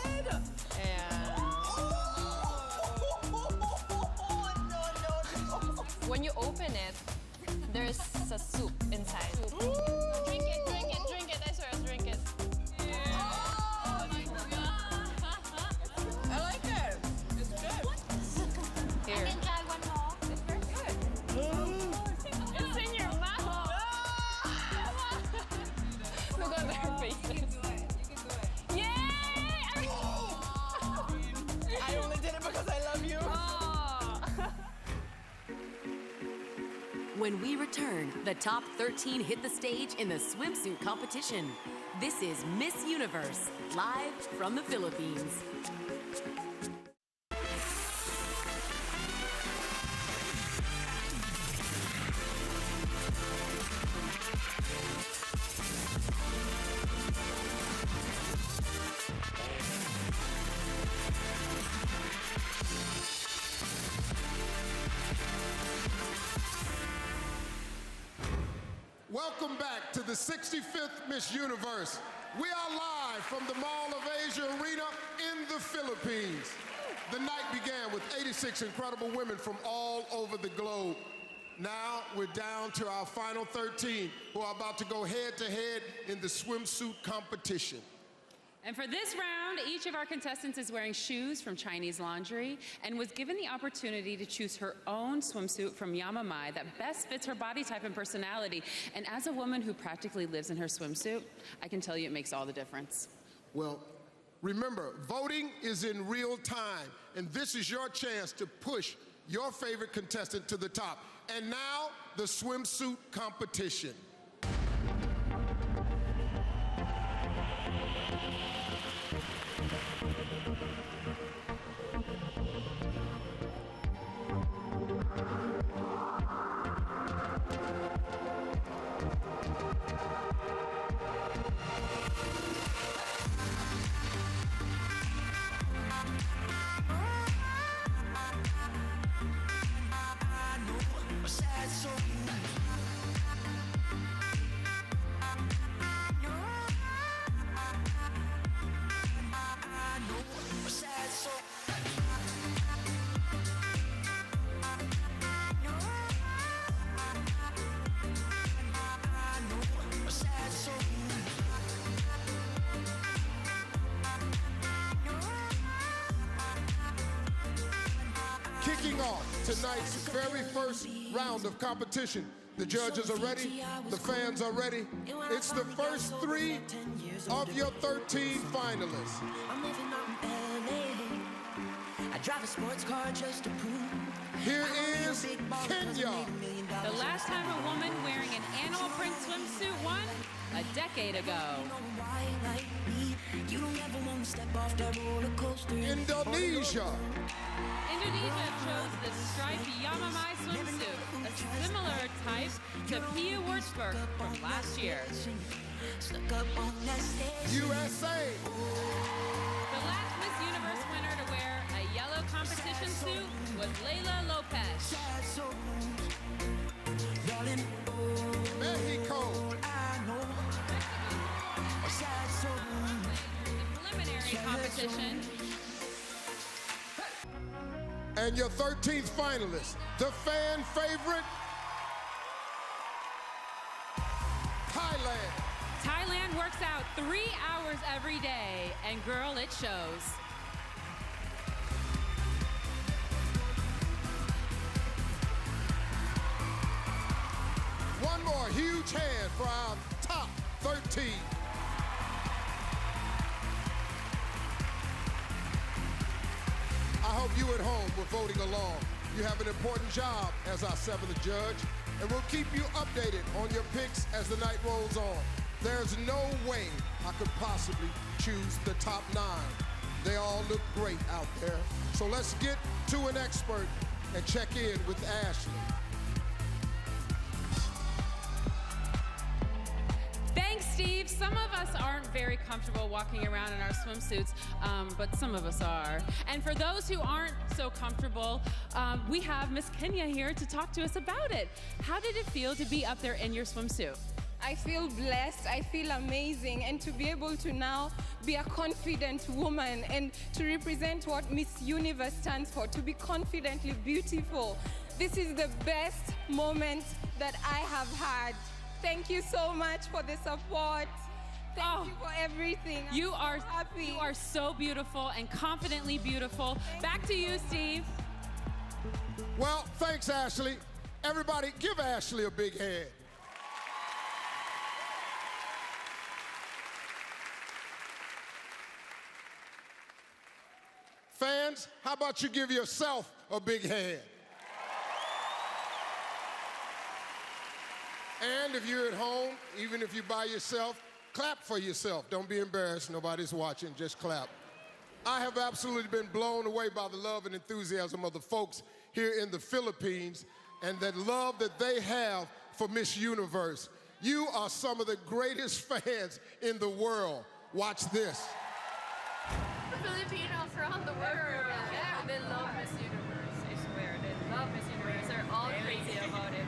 Speaker 22: And when you open it, there's a soup inside. Drink it, drink it, drink it. I swear, drink it.
Speaker 21: Oh my God! I like it. It's good.
Speaker 22: Here.
Speaker 21: Can try one more?
Speaker 22: It's very good. It's in your mouth. Look at their faces. You can do it. Yay!
Speaker 21: I only did it because I love you.
Speaker 9: When we return, the top 13 hit the stage in the swimsuit competition. This is Miss Universe, live from the Philippines.
Speaker 1: Welcome back to the 65th Miss Universe. We are live from the Mall of Asia Arena in the Philippines. The night began with 86 incredible women from all over the globe. Now we're down to our final 13 who are about to go head-to-head in the swimsuit competition.
Speaker 20: And for this round, each of our contestants is wearing shoes from Chinese Laundry and was given the opportunity to choose her own swimsuit from Yamamai that best fits her body type and personality. And as a woman who practically lives in her swimsuit, I can tell you it makes all the difference.
Speaker 1: Well, remember, voting is in real time, and this is your chance to push your favorite contestant to the top. And now, the swimsuit competition. Kicking off tonight's very first round of competition. The judges are ready, the fans are ready. It's the first 3 of your 13 finalists.
Speaker 7: I drive a sports car just to prove.
Speaker 1: Here is Kenya.
Speaker 20: The last time a woman wearing an animal print swimsuit won, a decade ago.
Speaker 1: Indonesia.
Speaker 20: Indonesia chose the striped Yamamai swimsuit, a similar type to Pia Wurtzberg from last year.
Speaker 1: USA.
Speaker 20: The last Miss Universe winner to wear a yellow competition suit was Layla Lopez.
Speaker 1: Mexico.
Speaker 20: Preliminary competition.
Speaker 1: And your 13th finalist, the fan favorite, Thailand.
Speaker 20: Thailand works out 3 hours every day, and girl, it shows.
Speaker 1: One more huge hand for our top 13. I hope you at home were voting along. You have an important job as our 7th judge, and we'll keep you updated on your picks as the night rolls on. There's no way I could possibly choose the top 9. They all look great out there. So let's get to an expert and check in with Ashley.
Speaker 20: Thanks, Steve. Some of us aren't very comfortable walking around in our swimsuits, but some of us are. And for those who aren't so comfortable, we have Miss Kenya here to talk to us about it. How did it feel to be up there in your swimsuit?
Speaker 6: I feel blessed, I feel amazing, and to be able to now be a confident woman and to represent what Miss Universe stands for, to be confidently beautiful. This is the best moment that I have had. Thank you so much for the support. Thank you for everything.
Speaker 20: You are so beautiful and confidently beautiful. Back to you, Steve.
Speaker 1: Well, thanks, Ashley. Everybody, give Ashley a big hand. Fans, how about you give yourself a big hand? And if you're at home, even if you're by yourself, clap for yourself. Don't be embarrassed. Nobody's watching. Just clap. I have absolutely been blown away by the love and enthusiasm of the folks here in the Philippines and that love that they have for Miss Universe. You are some of the greatest fans in the world. Watch this.
Speaker 8: Filipinos around the world. Yeah, they love Miss Universe. I swear, they love Miss Universe. They're all crazy about it.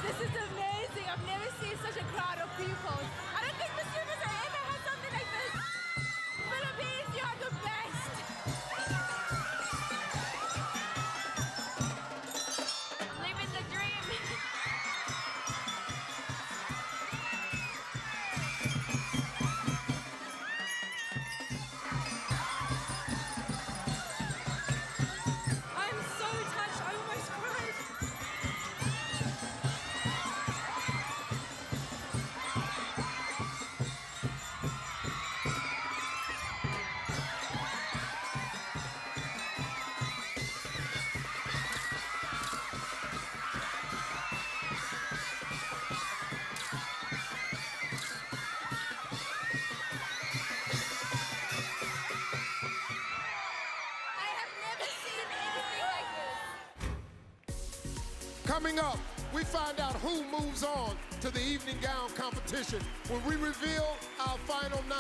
Speaker 18: This is amazing. I've never seen such a crowd of people. I don't think Miss Universe ever had something like this. Philippines,
Speaker 1: Coming up, we find out who moves on to the evening gown competition when we reveal our final 9.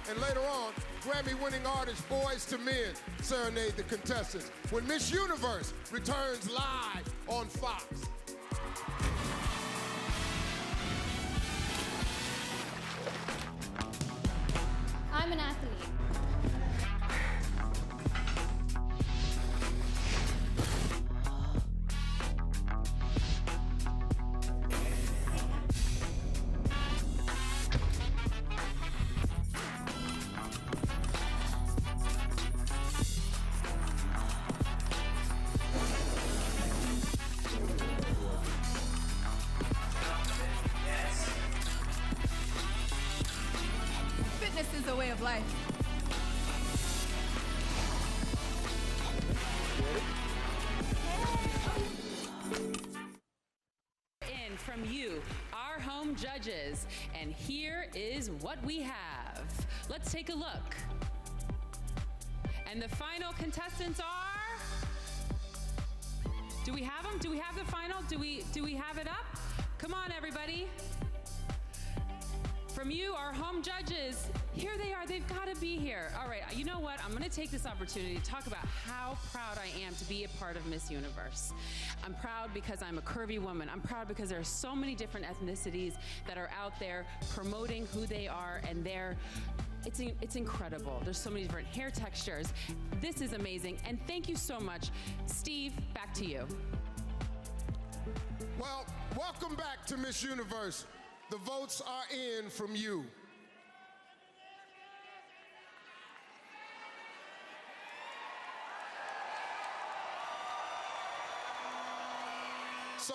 Speaker 1: And later on, Grammy-winning artist Boys to Men serenade the contestants when Miss Universe returns live on Fox.
Speaker 4: I'm an athlete.
Speaker 18: Fitness is a way of life.
Speaker 20: In from you, our home judges, and here is what we have. Let's take a look. And the final contestants are. Do we have them? Do we have the final? Do we have it up? Come on, everybody. From you, our home judges, here they are. They've got to be here. All right, you know what? I'm going to take this opportunity to talk about how proud I am to be a part of Miss Universe. I'm proud because I'm a curvy woman. I'm proud because there are so many different ethnicities that are out there promoting who they are, and it's incredible. There's so many different hair textures. This is amazing, and thank you so much. Steve, back to you.
Speaker 1: Well, welcome back to Miss Universe. The votes are in from you. So,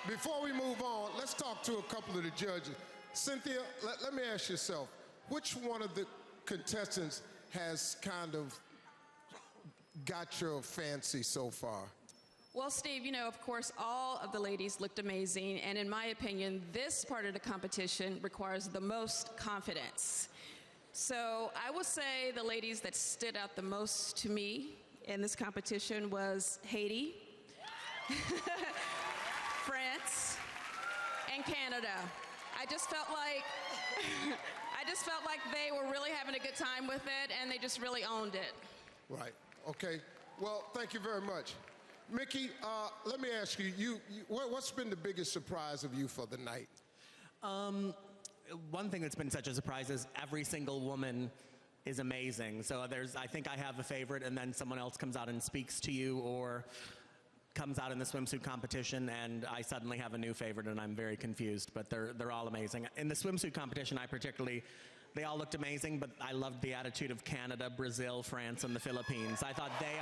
Speaker 1: before we move on, let's talk to a couple of the judges. Cynthia, let me ask yourself, which one of the contestants has kind of got your fancy so far?
Speaker 3: Well, Steve, you know, of course, all of the ladies looked amazing, and in my opinion, this part of the competition requires the most confidence. So I will say the ladies that stood out the most to me in this competition was Haiti, France, and Canada. I just felt like they were really having a good time with it, and they just really owned it.
Speaker 1: Right. Okay. Well, thank you very much. Mickey, let me ask you, what's been the biggest surprise of you for the night?
Speaker 17: One thing that's been such a surprise is every single woman is amazing. So I think I have a favorite, and then someone else comes out and speaks to you, or comes out in the swimsuit competition, and I suddenly have a new favorite, and I'm very confused, but they're all amazing. In the swimsuit competition, they all looked amazing, but I loved the attitude of Canada, Brazil, France, and the Philippines. I thought they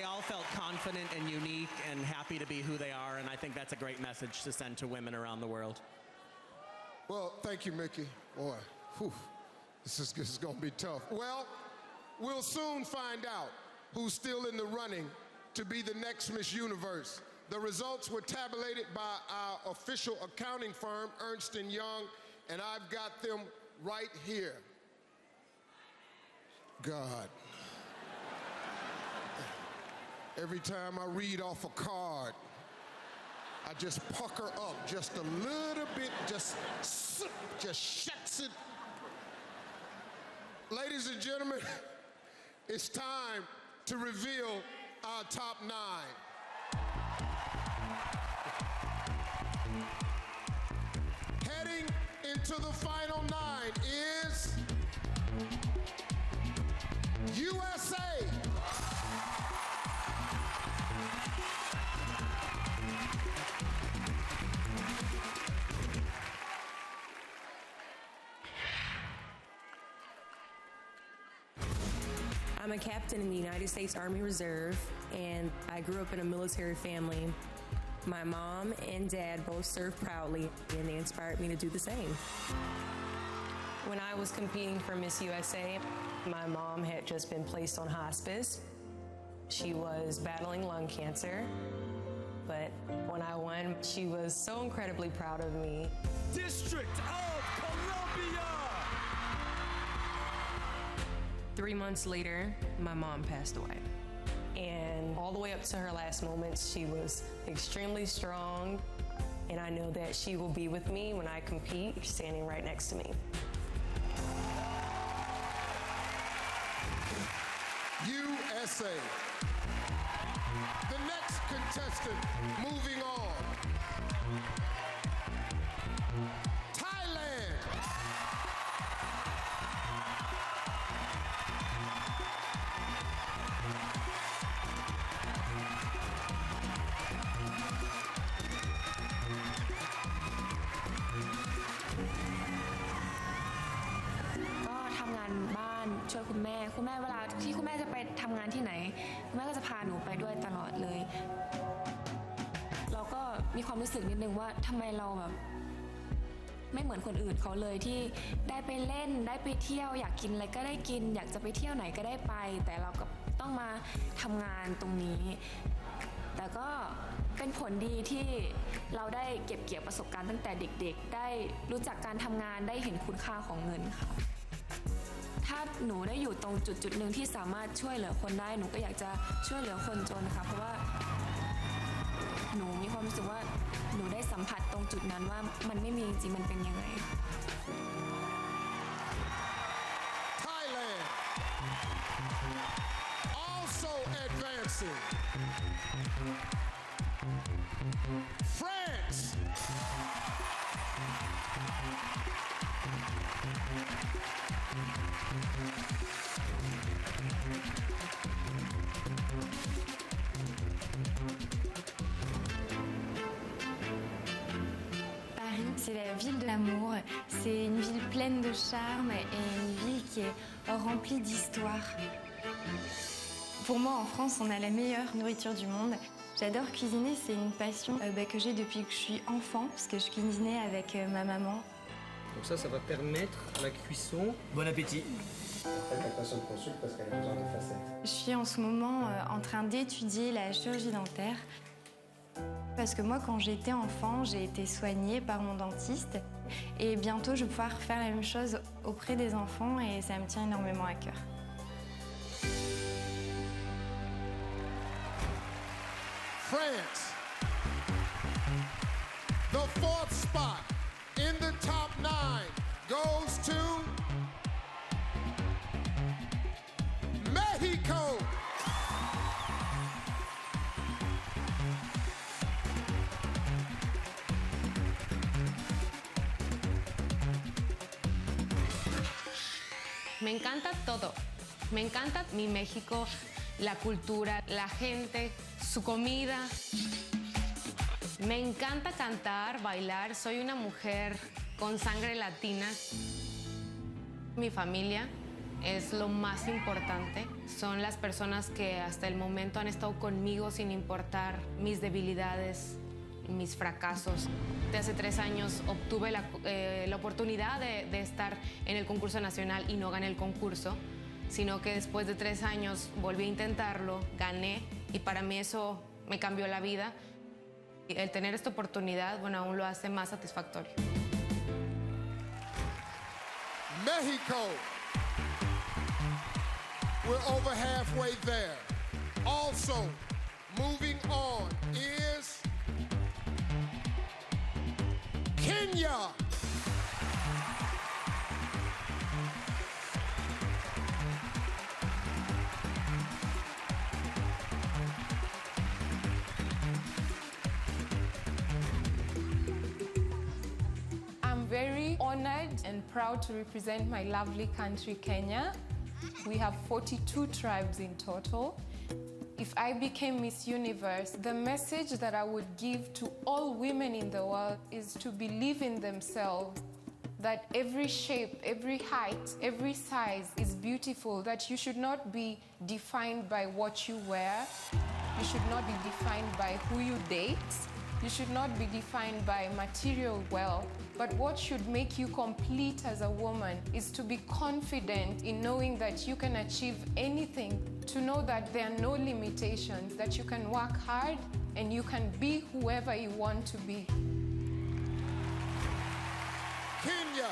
Speaker 17: all felt confident and unique and happy to be who they are, and I think that's a great message to send to women around the world.
Speaker 1: Well, thank you, Mickey. Boy, this is going to be tough. Well, we'll soon find out who's still in the running to be the next Miss Universe. The results were tabulated by our official accounting firm, Ernst & Young, and I've got them right here. God. Every time I read off a card, I just pucker up just a little bit, just shuts it. Ladies and gentlemen, it's time to reveal our top 9. Heading into the final 9 is USA.
Speaker 10: I'm a captain in the United States Army Reserve, and I grew up in a military family. My mom and dad both served proudly, and they inspired me to do the same. When I was competing for Miss USA, my mom had just been placed on hospice. She was battling lung cancer, but when I won, she was so incredibly proud of me.
Speaker 23: District of Colombia!
Speaker 10: 3 months later, my mom passed away. And all the way up to her last moments, she was extremely strong, and I know that she will be with me when I compete, standing right next to me.
Speaker 1: USA. The next contestant moving on. Thailand.
Speaker 5: ช่วยคุณแม่เวลาที่คุณแม่จะไปทำงานที่ไหนคุณแม่ก็จะพาหนูไปด้วยตลอดเลยเราก็มีความรู้สึกนิดนึงว่าทำไมเราแบบไม่เหมือนคนอื่นเขาเลยที่ได้ไปเล่นได้ไปเที่ยวอยากกินอะไรก็ได้กินอยากจะไปเที่ยวไหนก็ได้ไปแต่เราก็ต้องมาทำงานตรงนี้แต่ก็เป็นผลดีที่เราได้เก็บเกี่ยวประสบการณ์ตั้งแต่เด็กๆได้รู้จักการทำงานได้เห็นคุณค่าของเงินค่ะถ้าหนูได้อยู่ตรงจุดหนึ่งที่สามารถช่วยเหลือคนได้หนูก็อยากจะช่วยเหลือคนจนค่ะเพราะว่าหนูมีความรู้สึกว่าหนูได้สัมผัสตรงจุดนั้นว่ามันไม่มีจริงๆมันเป็นยังไง
Speaker 1: Thailand also advancing. France.
Speaker 12: Paris, c'est la ville de l'amour. C'est une ville pleine de charme et une ville qui est remplie d'histoire. Pour moi, en France, on a la meilleure nourriture du monde. J'adore cuisiner, c'est une passion que j'ai depuis que je suis enfant, parce que je cuisinais avec ma maman.
Speaker 14: Donc ça va permettre à la cuisson. Bon appétit. En fait, la personne consulte parce qu'elle a besoin de facettes.
Speaker 12: Je suis en ce moment en train d'étudier la chirurgie dentaire. Parce que moi, quand j'étais enfant, j'ai été soignée par mon dentiste. Et bientôt, je vais pouvoir faire la même chose auprès des enfants et ça me tient énormément à cœur.
Speaker 1: France. The fourth spot in the top 9 goes to Mexico.
Speaker 24: Me encanta todo. Me encanta mi México, la cultura, la gente, su comida. Me encanta cantar, bailar. Soy una mujer con sangre latina. Mi familia es lo más importante. Son las personas que hasta el momento han estado conmigo sin importar mis debilidades, mis fracasos. De hace 3 años obtuve la oportunidad de estar en el concurso nacional y no gané el concurso, sino que después de 3 años volví a intentarlo, gané y para mí eso me cambió la vida. El tener esta oportunidad, bueno, aún lo hace más satisfactorio.
Speaker 1: Mexico. We're over halfway there. Also, moving on is Kenya.
Speaker 6: I'm very honored and proud to represent my lovely country, Kenya. We have 42 tribes in total. If I became Miss Universe, the message that I would give to all women in the world is to believe in themselves, that every shape, every height, every size is beautiful, that you should not be defined by what you wear, you should not be defined by who you date, you should not be defined by material wealth, but what should make you complete as a woman is to be confident in knowing that you can achieve anything, to know that there are no limitations, that you can work hard and you can be whoever you want to be.
Speaker 1: Kenya.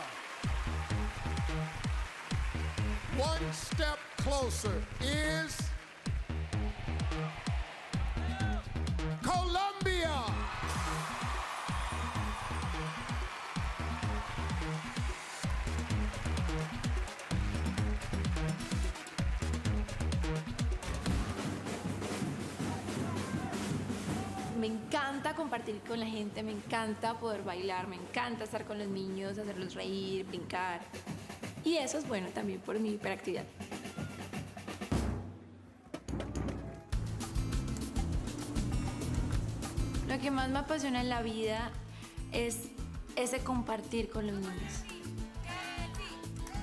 Speaker 1: One step closer is Colombia.
Speaker 5: Me encanta compartir con la gente, me encanta poder bailar, me encanta estar con los niños, hacerlos reír, brincar. Y eso es bueno también por mi hiperactividad. Lo que más me apasiona en la vida es ese compartir con los niños.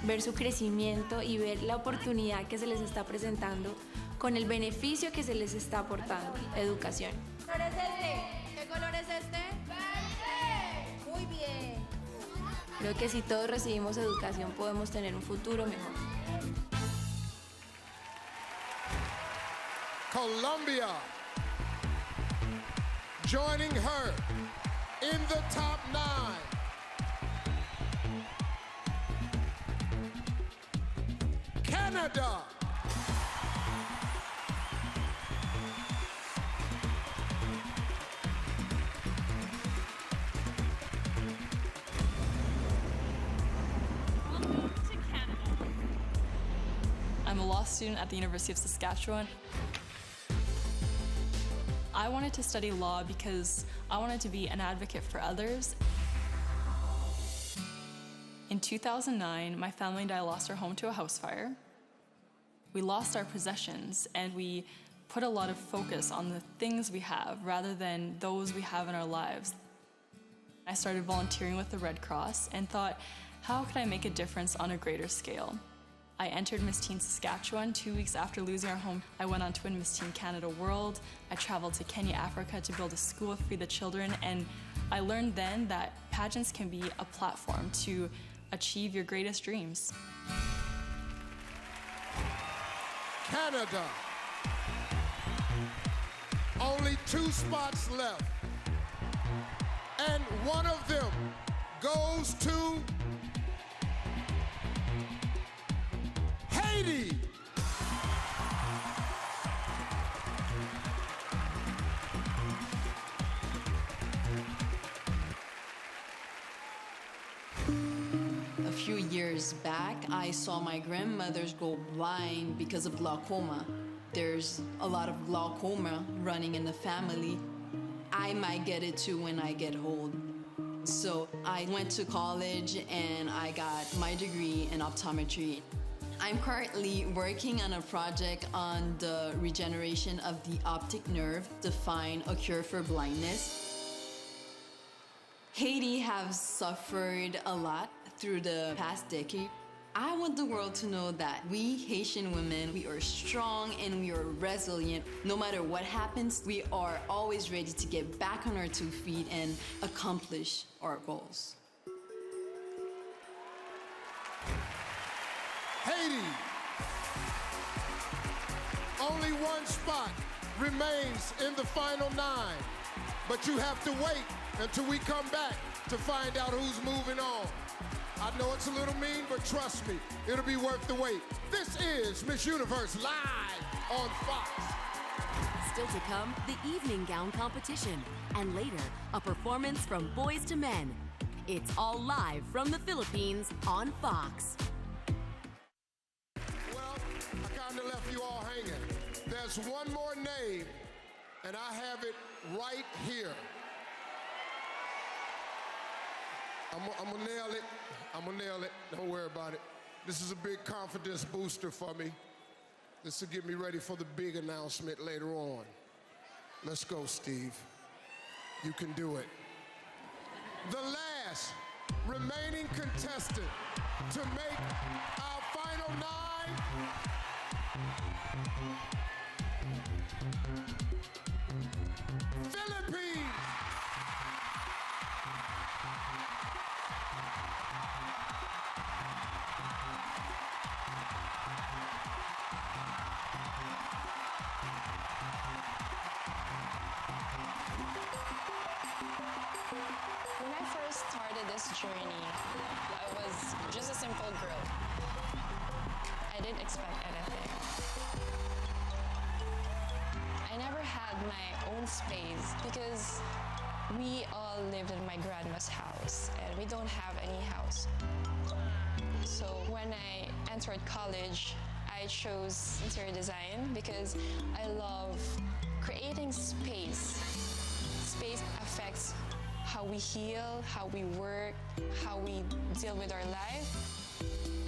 Speaker 5: Ver su crecimiento y ver la oportunidad que se les está presentando con el beneficio que se les está aportando, educación.
Speaker 18: ¿Qué color es este? ¿Qué color es este? ¡Verde! Muy bien.
Speaker 5: Creo que si todos recibimos educación podemos tener un futuro mejor.
Speaker 1: Colombia joining her in the top 9. Canada.
Speaker 11: I'm a law student at the University of Saskatchewan. I wanted to study law because I wanted to be an advocate for others. In 2009, my family and I lost our home to a house fire. We lost our possessions, and we put a lot of focus on the things we have rather than those we have in our lives. I started volunteering with the Red Cross and thought, how could I make a difference on a greater scale? I entered Miss Teen Saskatchewan 2 weeks after losing our home. I went on to win Miss Teen Canada World. I traveled to Kenya, Africa to build a school for the children, and I learned then that pageants can be a platform to achieve your greatest dreams.
Speaker 1: Canada. Only 2 spots left. And one of them goes to Haiti.
Speaker 13: A few years back, I saw my grandmothers go blind because of glaucoma. There's a lot of glaucoma running in the family. I might get it too when I get old. So I went to college and I got my degree in optometry. I'm currently working on a project on the regeneration of the optic nerve to find a cure for blindness. Haiti has suffered a lot through the past decade. I want the world to know that we Haitian women, we are strong and we are resilient. No matter what happens, we are always ready to get back on our 2 feet and accomplish our goals.
Speaker 1: Haiti. Only 1 spot remains in the final 9. But you have to wait until we come back to find out who's moving on. I know it's a little mean, but trust me, it'll be worth the wait. This is Miss Universe live on Fox.
Speaker 9: Still to come, the evening gown competition. And later, a performance from Boys to Men. It's all live from the Philippines on Fox.
Speaker 1: Well, I kind of left you all hanging. There's one more name, and I have it right here. I'm gonna nail it. I'm gonna nail it. Don't worry about it. This is a big confidence booster for me. This will get me ready for the big announcement later on. Let's go, Steve. You can do it. The last remaining contestant to make our final 9. Philippines.
Speaker 22: When I first started this journey, I was just a simple girl. I didn't expect anything. I never had my own own space because we all lived in my grandma's house and we don't have any house. So when I entered college, I chose interior design because I love creating space. Space affects how we heal, how we work, how we deal with our life.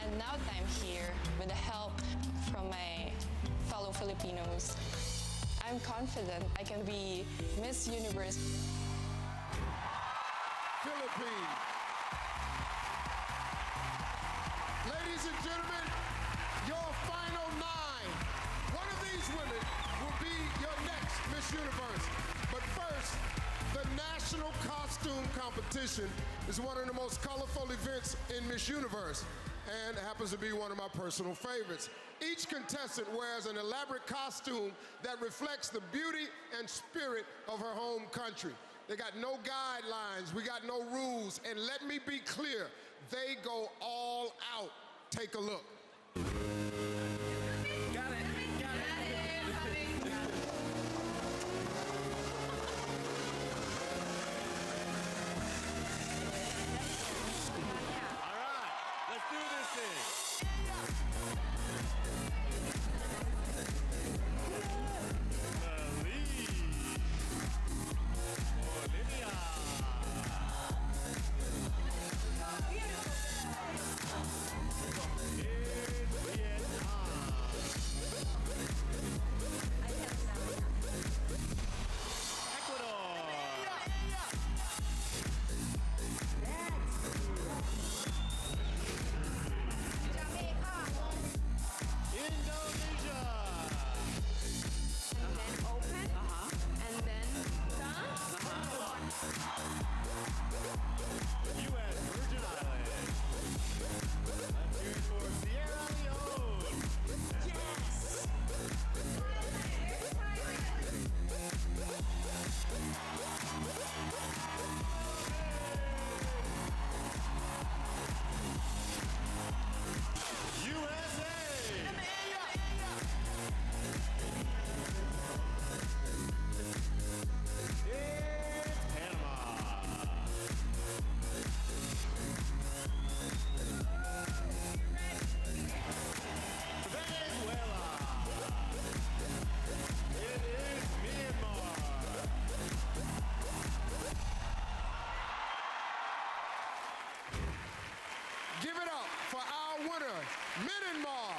Speaker 22: And now that I'm here, with the help from my fellow Filipinos, I'm confident I can be Miss Universe.
Speaker 1: Philippines. Ladies and gentlemen, your final 9. One of these women will be your next Miss Universe. But first, the National Costume Competition is one of the most colorful events in Miss Universe and happens to be one of my personal favorites. Each contestant wears an elaborate costume that reflects the beauty and spirit of her home country. They got no guidelines, we got no rules, and let me be clear, they go all out. Take a look.
Speaker 23: Got it. All right, let's do this thing.
Speaker 1: Give it up for our winner, Myanmar.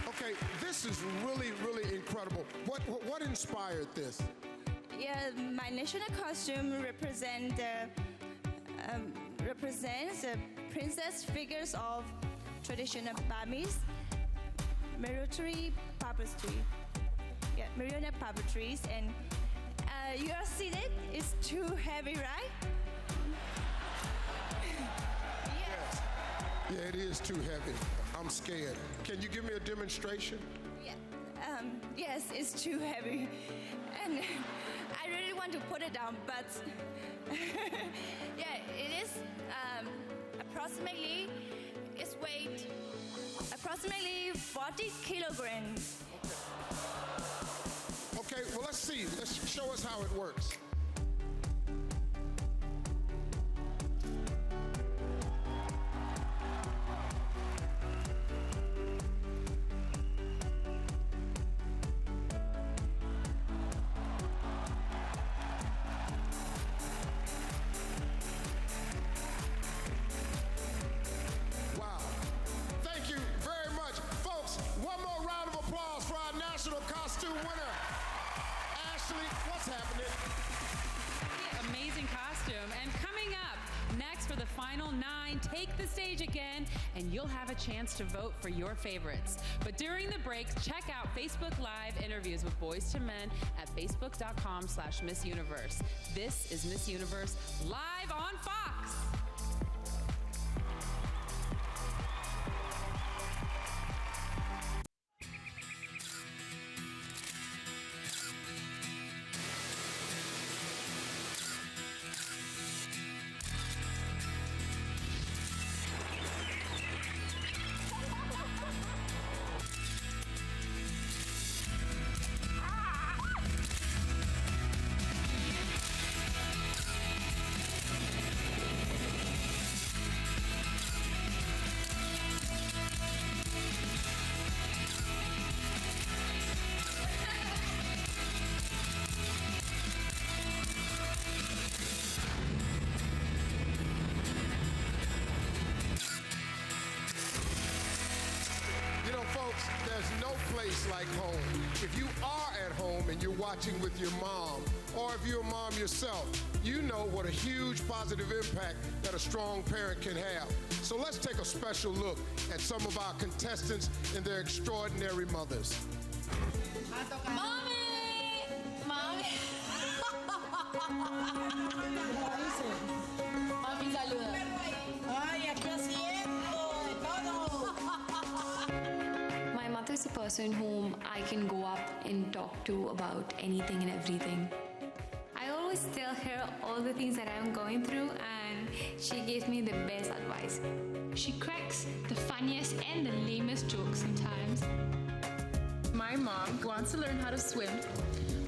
Speaker 1: Okay, this is really, really incredible. What inspired this?
Speaker 2: Yeah, my national costume represents the princess figures of traditional Burmese military puppetry. Yeah, marionette puppetries, and you are seated. It's too heavy, right?
Speaker 1: Yeah, it is too heavy. I'm scared. Can you give me a demonstration?
Speaker 2: Yeah. Yes, it's too heavy, and I really want to put it down, but yeah, it is approximately. Its weight approximately 40 kilograms.
Speaker 1: Okay, well, let's see. Let's show us how it works. Wow. Thank you very much. Folks, one more round of applause for our national costume winner. Ashley, what's happening?
Speaker 20: Amazing costume. And coming up next for the final 9, take the stage again, and you'll have a chance to vote for your favorites. But during the breaks, check out Facebook Live interviews with Boys to Men at facebook.com/Miss Universe. This is Miss Universe live on Fox.
Speaker 1: place like home. If you are at home and you're watching with your mom, or if you're a mom yourself, you know what a huge positive impact that a strong parent can have. So let's take a special look at some of our contestants and their extraordinary mothers.
Speaker 18: Mommy! Mommy! Mami, saluda. Ay, aquí haciendo de todo.
Speaker 5: My mother is a person whom I can go up and talk to about anything and everything. I always tell her all the things that I'm going through, and she gives me the best advice.
Speaker 15: She cracks the funniest and the lamest jokes sometimes. My mom wants to learn how to swim,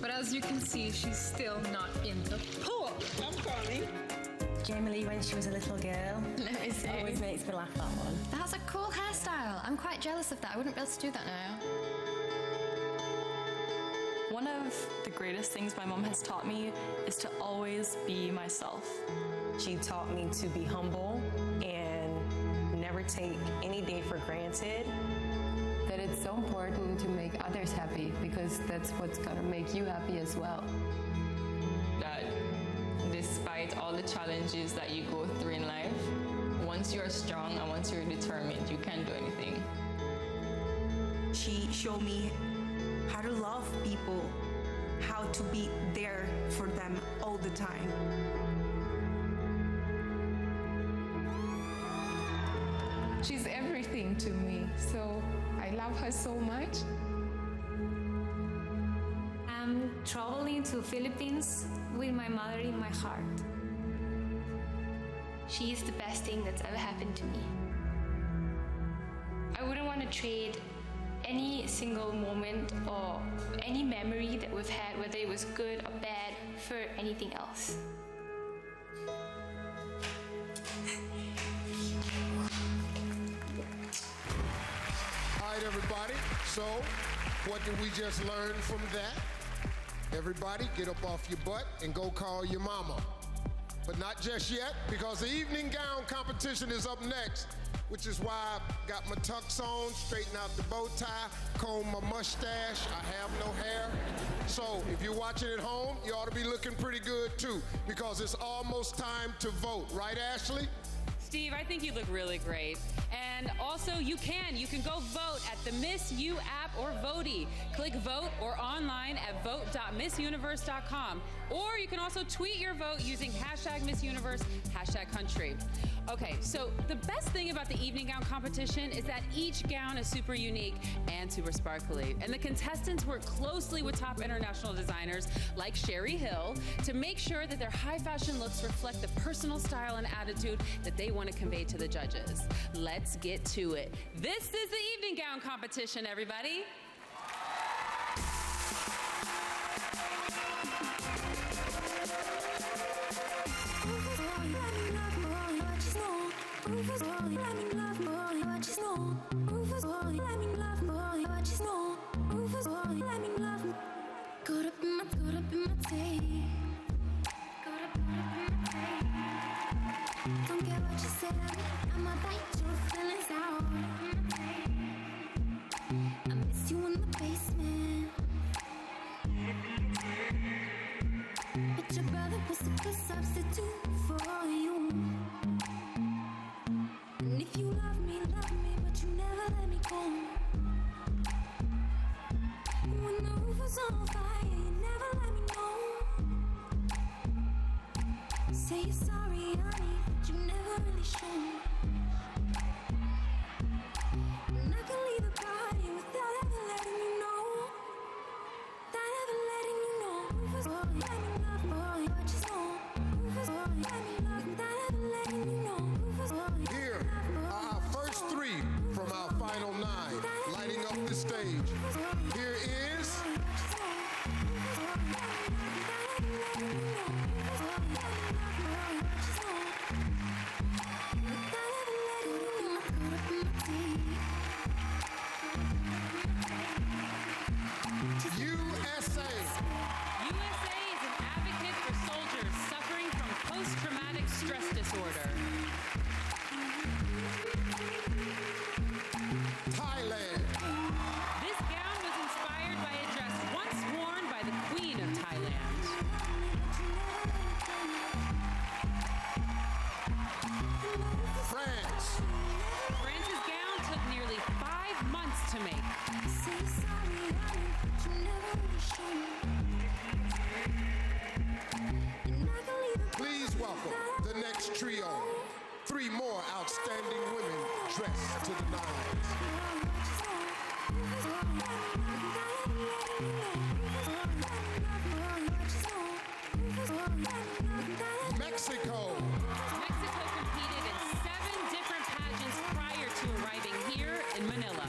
Speaker 15: but as you can see, she's still not in the pool. I'm coming.
Speaker 10: Jamie when she was a little girl.
Speaker 4: Let me see.
Speaker 10: Always makes me laugh, that one.
Speaker 4: That's a cool hairstyle. I'm quite jealous of that. I wouldn't be able to do that now.
Speaker 11: One of the greatest things my mom has taught me is to always be myself.
Speaker 10: She taught me to be humble and never take any day for granted.
Speaker 5: That it's so important to make others happy, because that's what's gonna make you happy as well.
Speaker 16: That despite all the challenges that you go through in life, once you're strong and once you're determined, you can do anything.
Speaker 19: She showed me how to love people, how to be there for them all the time.
Speaker 6: She's everything to me, so I love her so much.
Speaker 5: I'm traveling to Philippines with my mother in my heart.
Speaker 12: She is the best thing that's ever happened to me. I wouldn't want to trade any single moment or any memory that we've had, whether it was good or bad, for anything else.
Speaker 1: All right, everybody. So, what did we just learn from that? Everybody, get up off your butt and go call your mama. But not just yet, because the evening gown competition is up next, which is why I got my tux on, straighten out the bow tie, comb my mustache. I have no hair. So if you're watching at home, you ought to be looking pretty good too, because it's almost time to vote. Right, Ashley?
Speaker 20: Steve, I think you look really great. And also, you can go vote at the Miss U app or Voti. Click vote or online at vote.missuniverse.com. Or you can also tweet your vote using #MissUniverse, #country. Okay, so the best thing about the evening gown competition is that each gown is super unique and super sparkly. And the contestants work closely with top international designers like Sherry Hill to make sure that their high fashion looks reflect the personal style and attitude that they want to convey to the judges. Let's get to it. This is the evening gown competition, everybody.
Speaker 21: Don't care what you said, I'ma bite your feelings out. I miss you in the basement, but your brother was a good substitute for you. And if you love me, but you never let me go. When the roof was on fire, you never let me know. Say you're sorry, honey, but you never really show. And I can leave the party without ever letting you know. Without ever letting you know. Rufus, boy, let me love, boy, what you know. Rufus, boy, let me love, without ever letting you know. Rufus, boy,
Speaker 1: Here are our first three from our final 9, lighting up the stage. Here is... USA.
Speaker 20: USA is an advocate for soldiers suffering from post-traumatic stress disorder.
Speaker 1: Thailand.
Speaker 20: This gown was
Speaker 1: trio. 3 more outstanding women dressed to the nines. Mexico.
Speaker 20: Mexico competed in 7 different pageants prior to arriving here in Manila.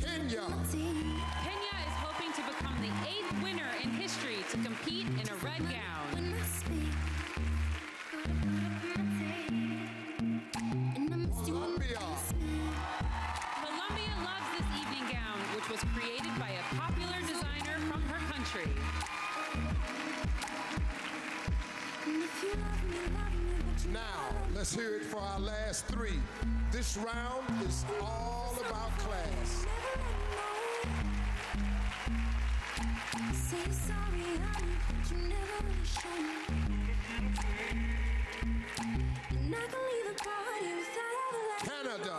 Speaker 1: Kenya.
Speaker 20: Kenya is hoping to become the 8th winner in history to compete in a red gown.
Speaker 1: Colombia.
Speaker 20: Colombia loves this evening gown, which was created by a popular designer from her country.
Speaker 1: Now, let's hear it for our last 3. This round is all about class.
Speaker 21: Say sorry, honey, but you never really show me. And I can leave the party without ever letting
Speaker 1: Canada.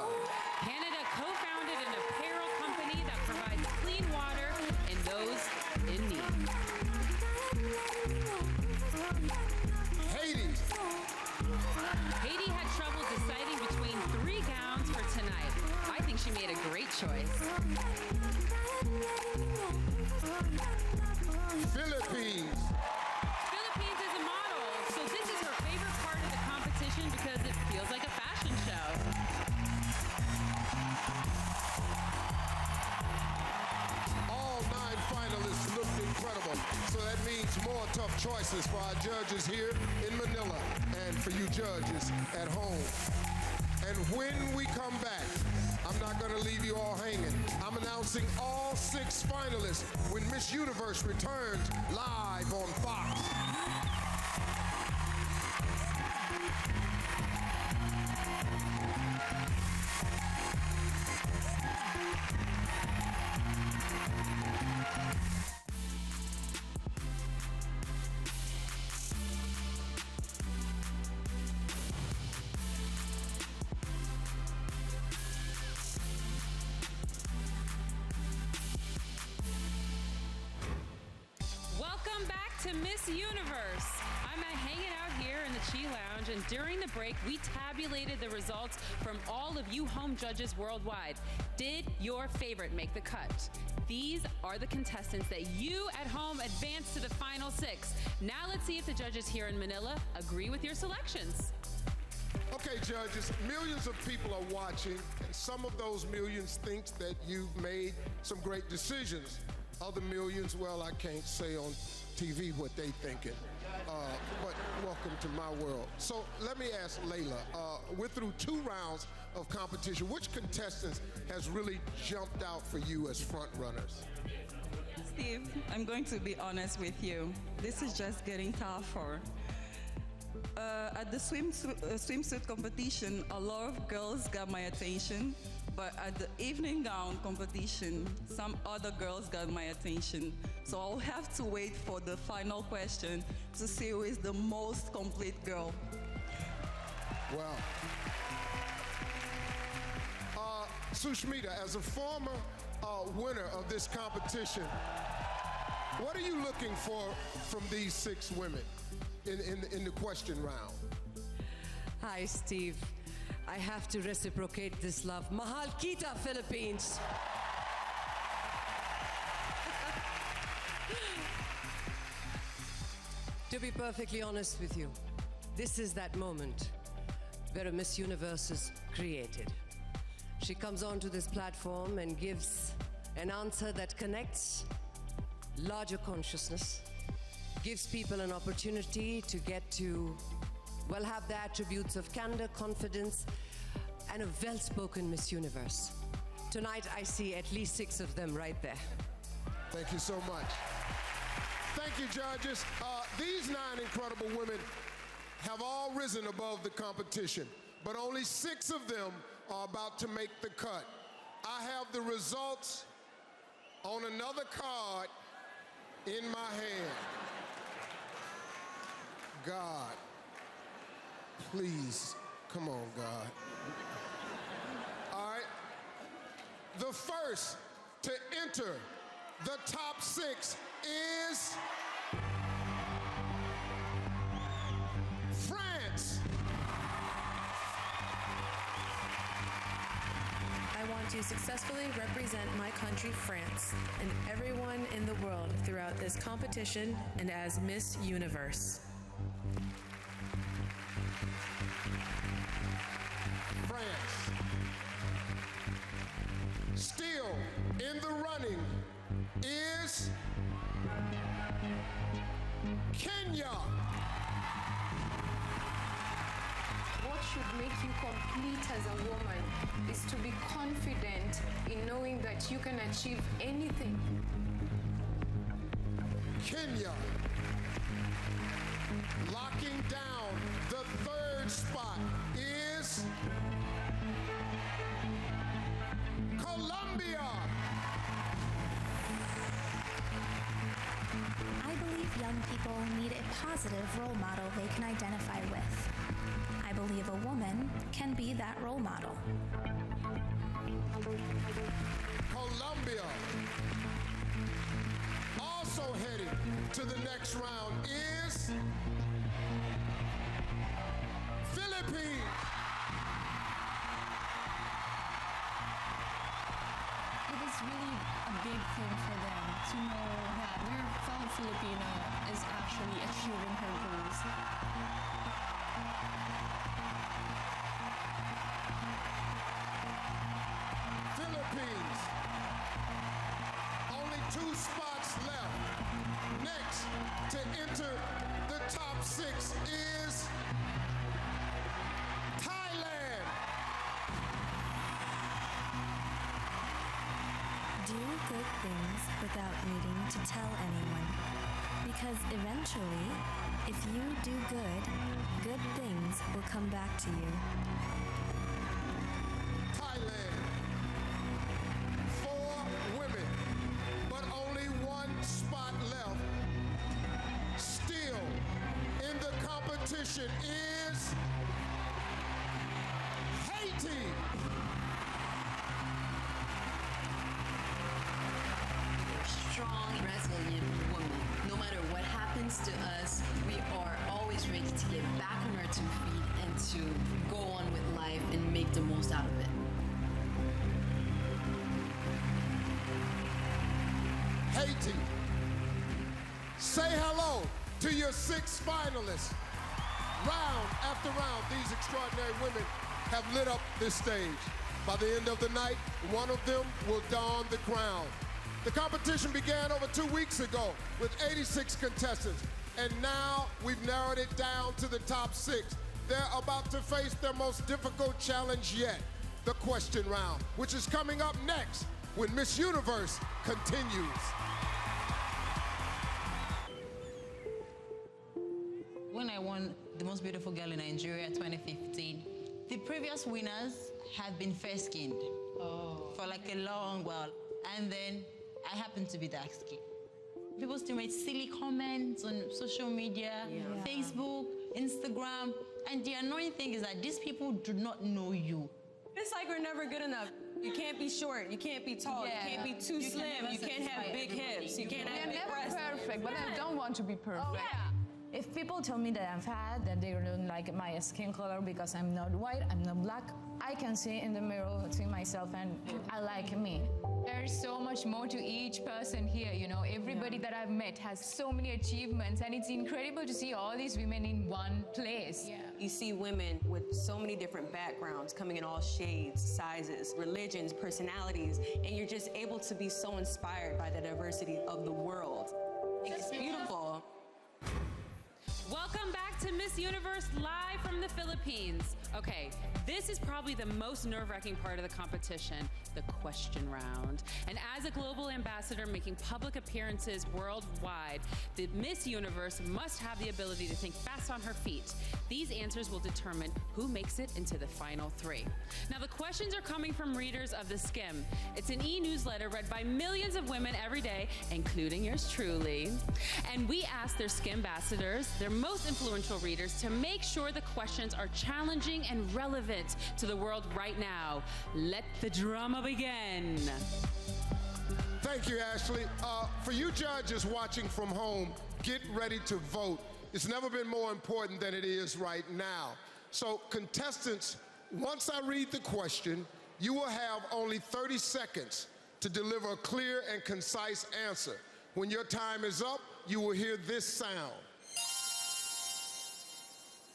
Speaker 20: Canada co-founded an apparel company that provides clean water and those in need.
Speaker 1: Haiti.
Speaker 20: Haiti had trouble deciding between 3 gowns for tonight. I think she made a great choice.
Speaker 1: Philippines.
Speaker 20: Philippines is a model, so this is her favorite part of the competition because it feels like a fashion show.
Speaker 1: All 9 finalists looked incredible. So that means more tough choices for our judges here in Manila and for you judges at home. And when we come back, I'm not going to leave you all hanging. I'm announcing all 6 finalists when Miss Universe returns live on Fox.
Speaker 20: Welcome back to Miss Universe. I'm hanging out here in the Chi Lounge, and during the break, we tabulated the results from all of you home judges worldwide. Did your favorite make the cut? These are the contestants that you at home advanced to the final 6. Now let's see if the judges here in Manila agree with your selections.
Speaker 1: Okay, judges, millions of people are watching, and some of those millions think that you've made some great decisions. Other millions, well, I can't say on TV what they thinking. But welcome to my world. So let me ask Layla, we're through 2 rounds of competition. Which contestants has really jumped out for you as front runners?
Speaker 3: Steve, I'm going to be honest with you. This is just getting tougher. At the swimsuit competition, a lot of girls got my attention, but at the evening gown competition, some other girls got my attention. So I'll have to wait for the final question to see who is the most complete girl.
Speaker 1: Well, Sushmita, as a former winner of this competition, what are you looking for from these 6 women in the question round?
Speaker 7: Hi, Steve. I have to reciprocate this love. Mahal kita, Philippines. To be perfectly honest with you, this is that moment where a Miss Universe is created. She comes onto this platform and gives an answer that connects larger consciousness, gives people an opportunity to get to, well, have the attributes of candor, confidence, and a well-spoken Miss Universe. Tonight, I see at least 6 of them right there.
Speaker 1: Thank you so much. Thank you, judges. These 9 incredible women have all risen above the competition, but only 6 of them are about to make the cut. I have the results on another card in my hand. God, please, come on, God. All right. The first to enter the top 6 is
Speaker 8: to successfully represent my country, France, and everyone in the world throughout this competition and as Miss Universe.
Speaker 1: France. Still in the running is Kenya.
Speaker 6: What should make you complete as a woman is to be confident in knowing that you can achieve anything.
Speaker 1: Kenya locking down the third spot is Colombia.
Speaker 14: I believe young people need a positive role model they can identify with. I believe a woman can be that role model.
Speaker 1: Colombia also heading to the next round is Philippines.
Speaker 17: It is really a big thing for them to know that their fellow Filipino is actually achieving her goals.
Speaker 1: Philippines, only 2 spots left. Next to enter the top 6 is Thailand.
Speaker 14: Do good things without needing to tell anyone. Because eventually, if you do good things will come back to you.
Speaker 1: Thailand, 4 women, but only 1 spot left. Still in the competition is Haiti.
Speaker 24: Strong, resilient woman. No matter what happens to us, we are always ready to get back on our 2 feet and to go on with life and make the most out of it.
Speaker 1: Haiti, say hello to your 6 finalists. Round after round, these extraordinary women have lit up this stage. By the end of the night, one of them will don the crown. The competition began over 2 weeks ago with 86 contestants, and now we've narrowed it down to the top 6. They're about to face their most difficult challenge yet, the question round, which is coming up next when Miss Universe continues.
Speaker 24: When I won the Most Beautiful Girl in Nigeria 2015, the previous winners had been fair-skinned for like a long while, and then I happened to be dark-skinned. People still made silly comments on social media, Facebook, Instagram, and the annoying thing is that these people do not know you.
Speaker 10: It's like we're never good enough. You can't be short, you can't be tall, you can't be too slim, you can't have big hips, you can't have big breasts.
Speaker 6: Never perfect, but I don't want to be perfect.
Speaker 25: If people tell me that I'm fat, that they don't like my skin color because I'm not white, I'm not black, I can see in the mirror to myself and I like me.
Speaker 26: There's so much more to each person here, you know. Everybody that I've met has so many achievements, and it's incredible to see all these women in one place.
Speaker 10: You see women with so many different backgrounds coming in all shades, sizes, religions, personalities, and you're just able to be so inspired by the diversity of the world. It's beautiful.
Speaker 20: Welcome back to Miss Universe live from the Philippines. Okay, this is probably the most nerve-wracking part of the competition, the question round. And as a global ambassador making public appearances worldwide, the Miss Universe must have the ability to think fast on her feet. These answers will determine who makes it into the final 3. Now, the questions are coming from readers of The Skim. It's an e-newsletter read by millions of women every day, including yours truly. And we asked their Skim ambassadors, their most influential readers, to make sure the questions are challenging and relevant to the world right now. Let the drama begin.
Speaker 1: Thank you, Ashley. For you judges watching from home, get ready to vote. It's never been more important than it is right now. So contestants, once I read the question, You will have only 30 seconds to deliver a clear and concise answer. When your time is up, you will hear this sound.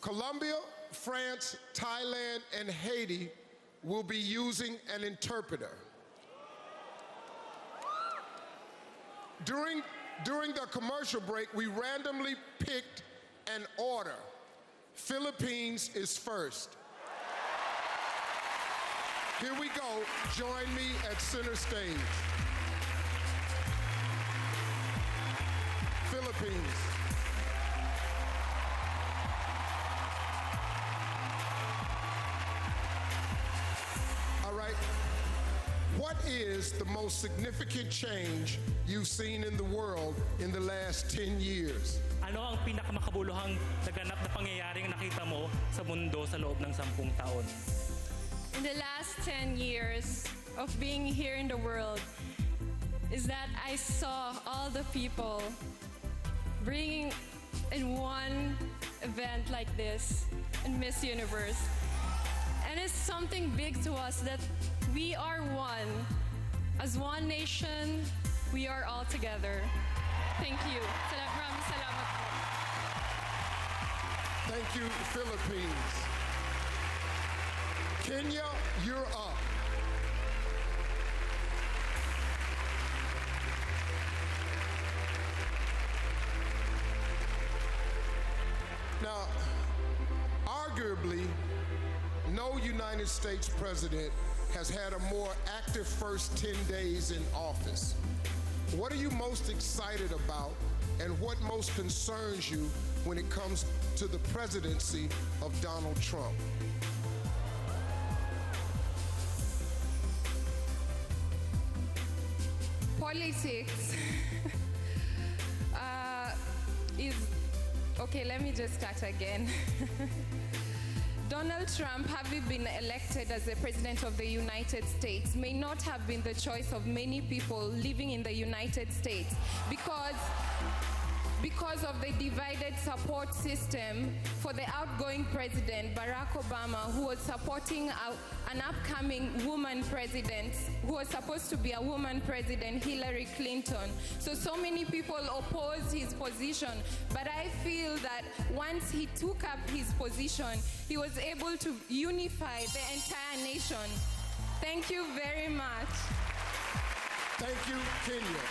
Speaker 1: Colombia, France, Thailand, and Haiti will be using an interpreter. During the commercial break, we randomly picked an order. Philippines is first. Here we go. Join me at center stage. Philippines. All right. What is the most significant change you've seen in the world in the last 10 years?
Speaker 2: Ano ang pinakamakabuluhang naganap na pangyayaring nakita mo sa mundo sa loob ng 10 taon?
Speaker 3: In the last 10 years of being here in the world is that I saw all the people bringing in one event like this in Miss Universe. And it's something big to us that we are one. As one nation, we are all together. Thank you. Maraming salamat po.
Speaker 1: Thank you, Philippines. Kenya, you're up. Now, arguably, no United States president has had a more active first 10 days in office. What are you most excited about, and what most concerns you when it comes to the presidency of Donald Trump?
Speaker 6: Politics is, okay, let me just start again. Donald Trump, having been elected as the President of the United States, may not have been the choice of many people living in the United States because of the divided support system for the outgoing President, Barack Obama, who was supporting an upcoming woman president, who was supposed to be a woman president, Hillary Clinton. So many people opposed his position, but I feel that once he took up his position, he was able to unify the entire nation. Thank you very much.
Speaker 1: Thank you, Kenya.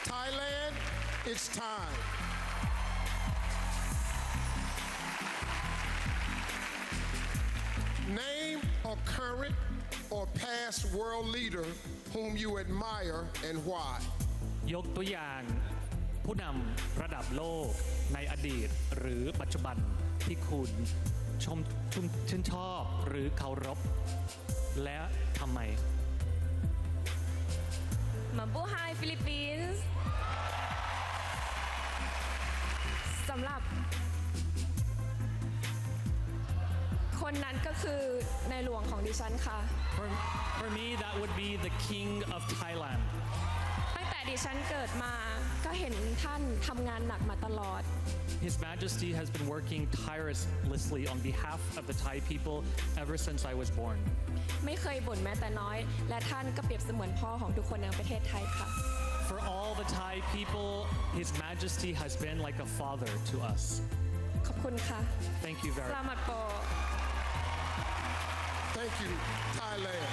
Speaker 1: Thailand, it's time. Name a current or past world leader whom you admire and why.
Speaker 2: ยกตัวอย่างผู้นำระดับโลกในอดีตหรือปัจจุบันที่คุณชื่นชอบหรือเคารพและทำไม
Speaker 5: Mabuhay Philippines สำหรับคนนั้นก็คือในหลวงของดิฉันค่ะ
Speaker 2: For me that would be the king of Thailand
Speaker 5: ตั้งแต่ดิฉันเกิดมาก็เห็นท่านทำงานหนักมาตลอด
Speaker 2: His Majesty has been working tirelessly on behalf of the Thai people ever since I was born
Speaker 5: ไม่เคยบ่นแม้แต่น้อยและท่านก็เปรียบเสมือนพ่อของทุกคนในประเทศไทยค่ะ
Speaker 2: For all the Thai people, His Majesty has been like a father to us.
Speaker 5: ขอบคุณค่ะ
Speaker 2: Thank you very much.
Speaker 5: สลามัดโป
Speaker 1: Thank you, Thailand.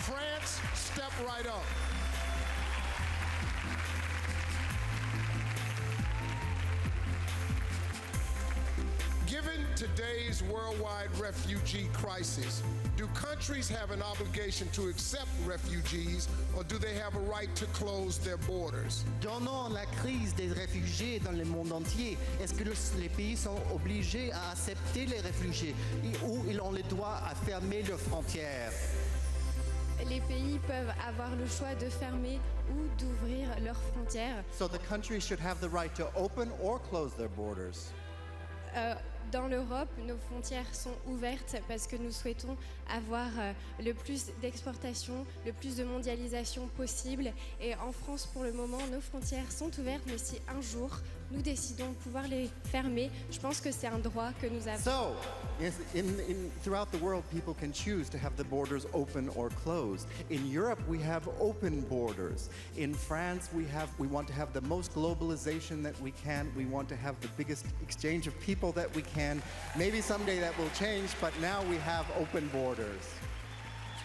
Speaker 1: France, step right up. Given today's worldwide refugee crisis, do countries have an obligation to accept refugees, or do they have a right to close their borders?
Speaker 9: Donnant la crise des réfugiés dans le monde entier, est-ce que les pays sont obligés à accepter les réfugiés ou ils ont le droit à fermer leurs frontières?
Speaker 12: Les pays peuvent avoir le choix de fermer ou d'ouvrir leurs frontières.
Speaker 9: So the countries should have the right to open or close their borders.
Speaker 4: dans l'Europe, nos frontières sont ouvertes parce que nous souhaitons avoir le plus d'exportation, le plus de mondialisation possible. Et en France, pour le moment, nos frontières sont ouvertes, mais si un jour nous décidons de pouvoir les fermer, je pense que c'est un droit que nous avons.
Speaker 9: So, throughout the world, people can choose to have the borders open or closed. In Europe, we have open borders. In France, we want to have the most globalization that we can. We want to have the biggest exchange of people that we can. Maybe someday that will change, but now we have open borders.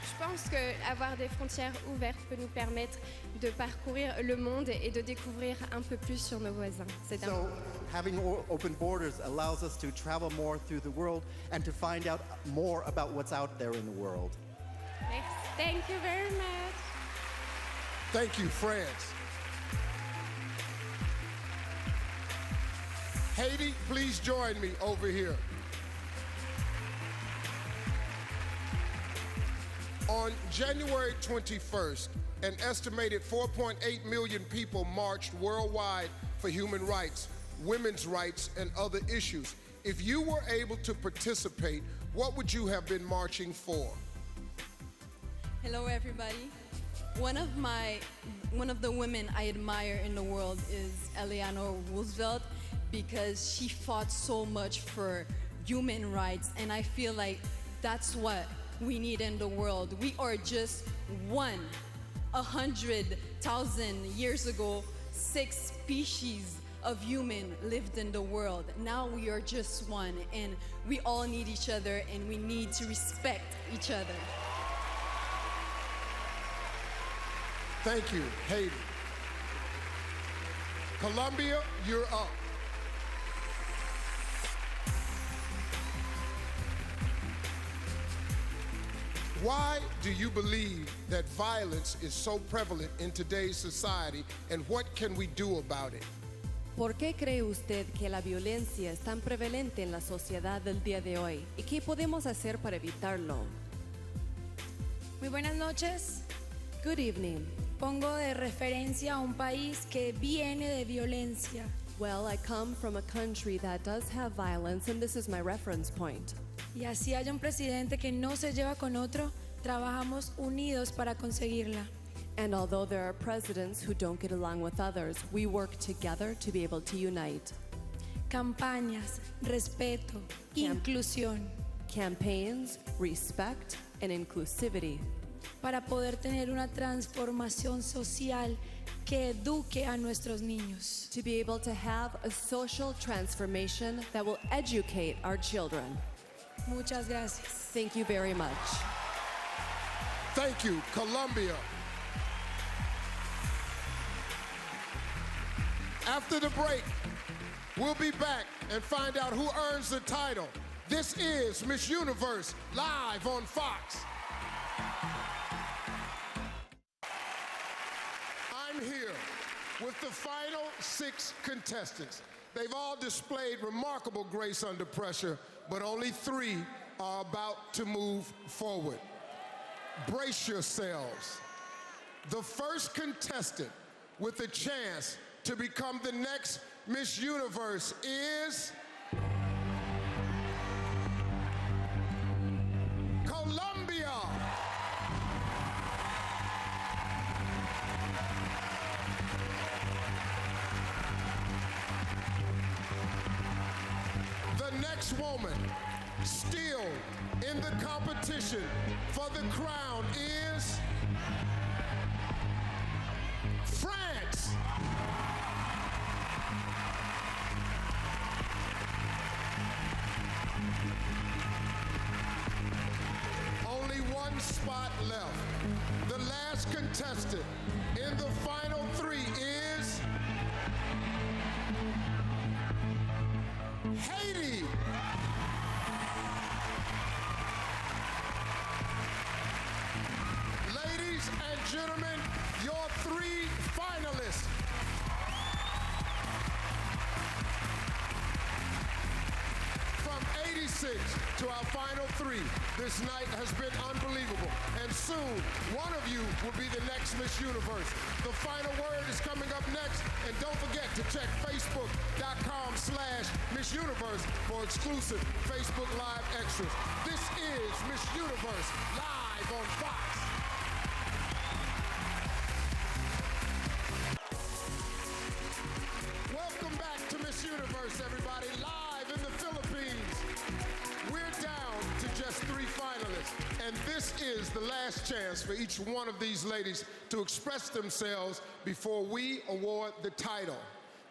Speaker 4: Je pense qu'avoir des frontières ouvertes peut nous permettre de parcourir le monde et de découvrir un peu plus sur nos voisins. C'est
Speaker 9: So, having open borders allows us to travel more through the world and to find out more about what's out there in the world.
Speaker 4: Thank you very much.
Speaker 1: Thank you, France. Haiti, please join me over here. On January 21st, an estimated 4.8 million people marched worldwide for human rights, women's rights, and other issues. If you were able to participate, what would you have been marching for?
Speaker 13: Hello, everybody. One of the women I admire in the world is Eleanor Roosevelt because she fought so much for human rights, and I feel like that's what we need in the world. We are just one. 100,000 years ago, 6 species of human lived in the world. Now we are just one, and we all need each other, and we need to respect each other.
Speaker 1: Thank you, Haiti. Colombia, you're up. Why do you believe that violence is so prevalent in today's society, and what can we do about it?
Speaker 15: ¿Por qué cree usted que la violencia es tan prevalente en la sociedad del día de hoy? ¿Y qué podemos hacer para evitarlo?
Speaker 18: Muy buenas noches.
Speaker 15: Good evening.
Speaker 18: Pongo de referencia a un país que viene de violencia.
Speaker 15: Well, I come from a country that does have violence, and this is my reference point.
Speaker 18: Y así haya un presidente que no se lleva con otro, trabajamos unidos para conseguirla.
Speaker 15: And although there are presidents who don't get along with others, we work together to be able to unite.
Speaker 18: Campañas, respeto, inclusión.
Speaker 15: Campaigns, respect, and inclusivity.
Speaker 18: Para poder tener una transformación social que eduque a nuestros niños.
Speaker 15: To be able to have a social transformation that will educate our children.
Speaker 18: Muchas gracias.
Speaker 15: Thank you very much.
Speaker 1: Thank you, Colombia. After the break, we'll be back and find out who earns the title. This is Miss Universe, live on Fox. I'm here with the final 6 contestants. They've all displayed remarkable grace under pressure, but only 3 are about to move forward. Brace yourselves. The first contestant with a chance to become the next Miss Universe is Colombia. The next woman still in the competition for the crown is France. Only one spot left. The last contestant in the final 3 is Haiti. Ladies and gentlemen, your 3 finalists. From 86, to our final three. This night has been unbelievable. And soon, one of you will be the next Miss Universe. The final word is coming up next. And don't forget to check Facebook.com/Miss Universe for exclusive Facebook Live extras. This is Miss Universe live on Fox. Welcome back to Miss Universe, everybody, live in the Philippines. We're down to just 3 finalists, and this is the last chance for each one of these ladies to express themselves before we award the title.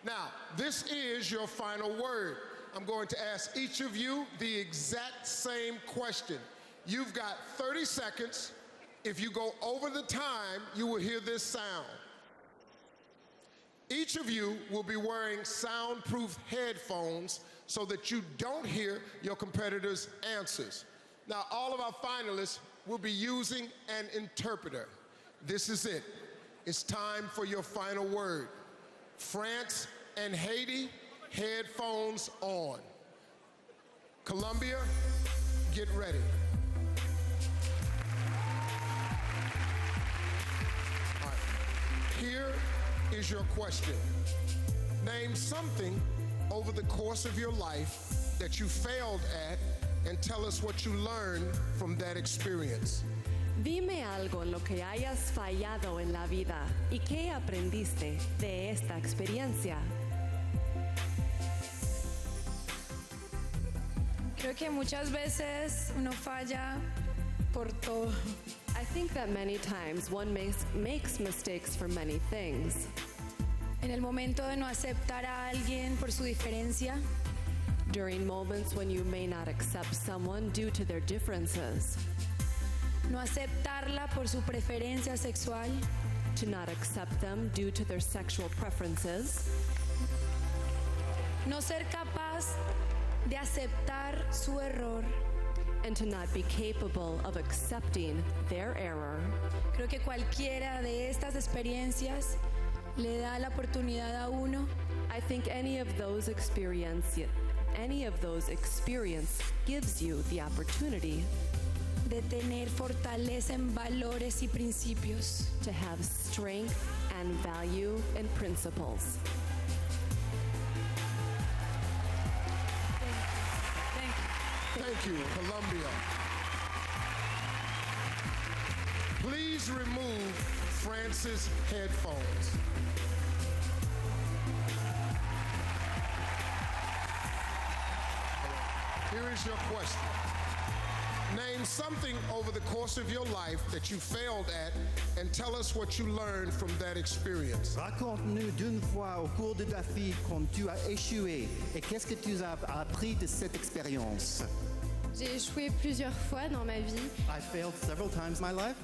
Speaker 1: Now, this is your final word. I'm going to ask each of you the exact same question. You've got 30 seconds. If you go over the time, you will hear this sound. Each of you will be wearing soundproof headphones so that you don't hear your competitors' answers. Now, all of our finalists will be using an interpreter. This is it. It's time for your final word. France and Haiti, headphones on. Colombia, get ready. All right. Here is your question. Name something over the course of your life that you failed at and tell us what you learned from that experience.
Speaker 15: Dime algo en lo que hayas fallado en la vida y qué aprendiste de esta experiencia.
Speaker 18: Creo que muchas veces uno falla por todo.
Speaker 15: I think that many times one makes mistakes for many things.
Speaker 18: En el momento de no aceptar a alguien por su diferencia.
Speaker 15: During moments when you may not accept someone due to their differences.
Speaker 18: No aceptarla por su preferencia sexual.
Speaker 15: To not accept them due to their sexual preferences.
Speaker 18: No ser capaz de aceptar su error.
Speaker 15: And to not be capable of accepting their error.
Speaker 18: Creo que cualquiera de estas experiencias le da la oportunidad a uno.
Speaker 15: I think any of those experience gives you the opportunity
Speaker 18: de tener fortaleza en valores y principios.
Speaker 15: To have strength and value and principles.
Speaker 1: Thank you, Colombia. Please remove France's headphones. Here is your question. Name something over the course of your life that you failed at and tell us what you learned from that experience.
Speaker 9: Raconte-nous d'une fois au cours de ta vie quand tu as échoué et qu'est-ce que tu as appris de cette expérience.
Speaker 4: J'ai échoué plusieurs fois dans ma vie.
Speaker 9: I failed several times in my life.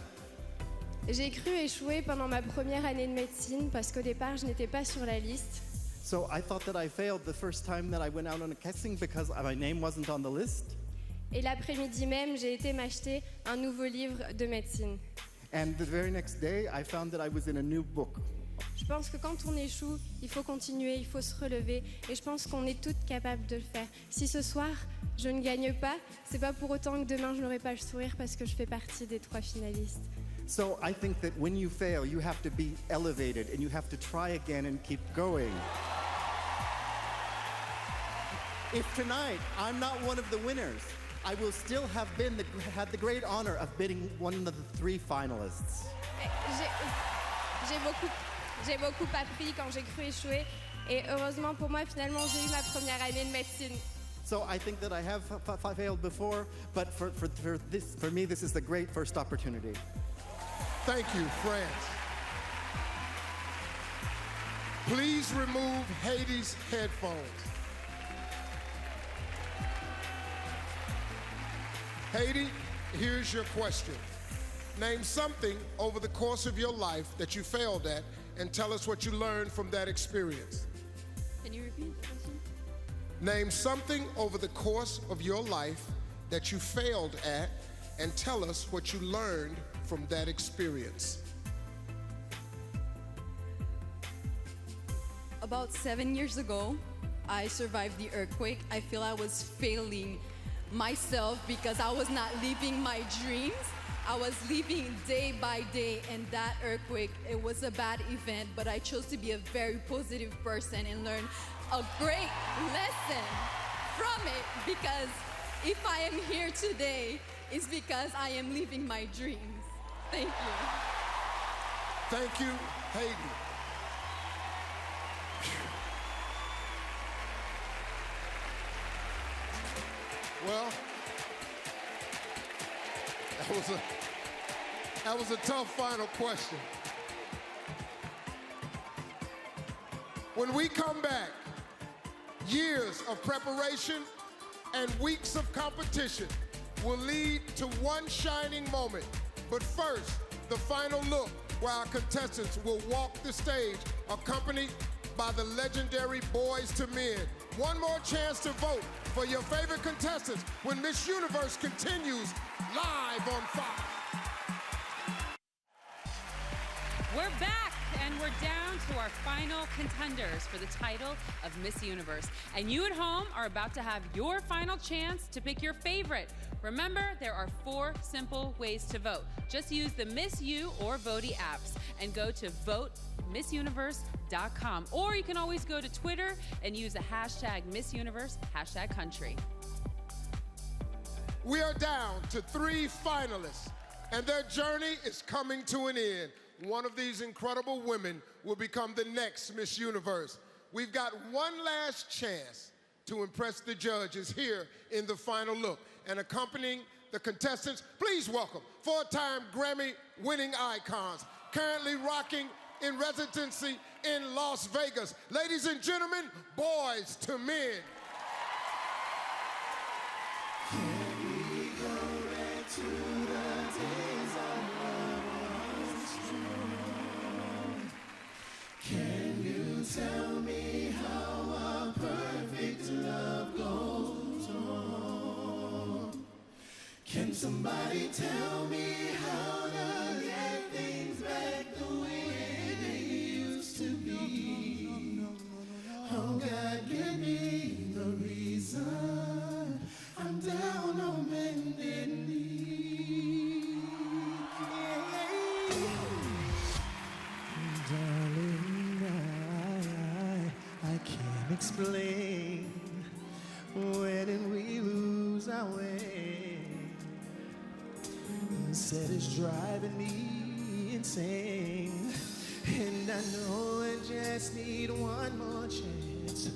Speaker 4: J'ai cru échouer pendant ma première année de médecine parce qu'au départ, je n'étais pas sur la liste.
Speaker 9: So I thought that I failed the first time that I went out on a casting because my name wasn't on the list.
Speaker 4: Et l'après-midi même, j'ai été m'acheter un nouveau livre de médecine.
Speaker 9: And the very next day, I found that I was in a new book.
Speaker 4: Je pense que quand on échoue, il faut continuer, il faut se relever. Et je pense qu'on est toutes capables de le faire. Si ce soir, je ne gagne pas, c'est pas pour autant que demain, je n'aurai pas le sourire parce que je fais partie des 3 finalistes.
Speaker 9: So I think that when you fail, you have to be elevated and you have to try again and keep going. If tonight I'm not one of the winners, I will still have had the great honor of being one of the 3 finalists.
Speaker 4: J'ai beaucoup appris quand j'ai cru échouer. Et heureusement pour moi, finalement, j'ai eu ma première année de médecine.
Speaker 9: So I think that I have failed before, but for me, this is the great first opportunity.
Speaker 1: Thank you, France. Please remove Haiti's headphones. Haiti, here's your question. Name something over the course of your life that you failed at and tell us what you learned from that experience.
Speaker 4: Can you repeat the question?
Speaker 1: Name something over the course of your life that you failed at and tell us what you learned from that experience.
Speaker 13: About 7 years ago, I survived the earthquake. I feel I was failing myself because I was not living my dreams. I was living day by day, and that earthquake, it was a bad event, but I chose to be a very positive person and learn a great lesson from it, because if I am here today, it's because I am living my dreams. Thank you.
Speaker 1: Thank you, Hayden. Well, that was a tough final question. When we come back, years of preparation and weeks of competition will lead to one shining moment. But first, the final look, where our contestants will walk the stage, accompanied by the legendary Boys to Men. One more chance to vote for your favorite contestants when Miss Universe continues live on Fox.
Speaker 20: We're back, and we're down to our final contenders for the title of Miss Universe. And you at home are about to have your final chance to pick your favorite. Remember, there are 4 simple ways to vote. Just use the Miss U or Voti apps and go to votemissuniverse.com. Or you can always go to Twitter and use the hashtag MissUniverse, #country.
Speaker 1: We are down to 3 finalists, and their journey is coming to an end. One of these incredible women will become the next Miss Universe. We've got one last chance to impress the judges here in the final look. And accompanying the contestants, please welcome 4-time Grammy-winning icons, currently rocking in residency in Las Vegas. Ladies and gentlemen, Boys to Men.
Speaker 11: Can you tell me how our perfect love goes on? Can somebody tell me how to get things back the way they used to be? Oh God, give me the reason I'm down on bended knee. Darling, I can't explain when we lose our way. Said it's driving me insane, and I know I just need one more chance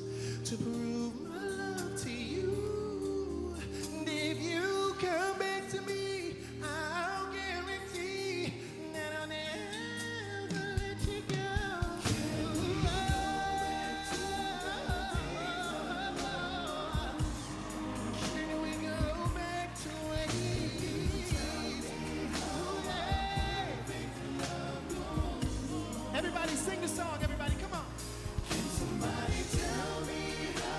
Speaker 11: to prove my love to you. And if you come back to me, I'll guarantee that I'll never let you go. Can we go back to where everybody sing the song, everybody, come on. Can somebody tell me how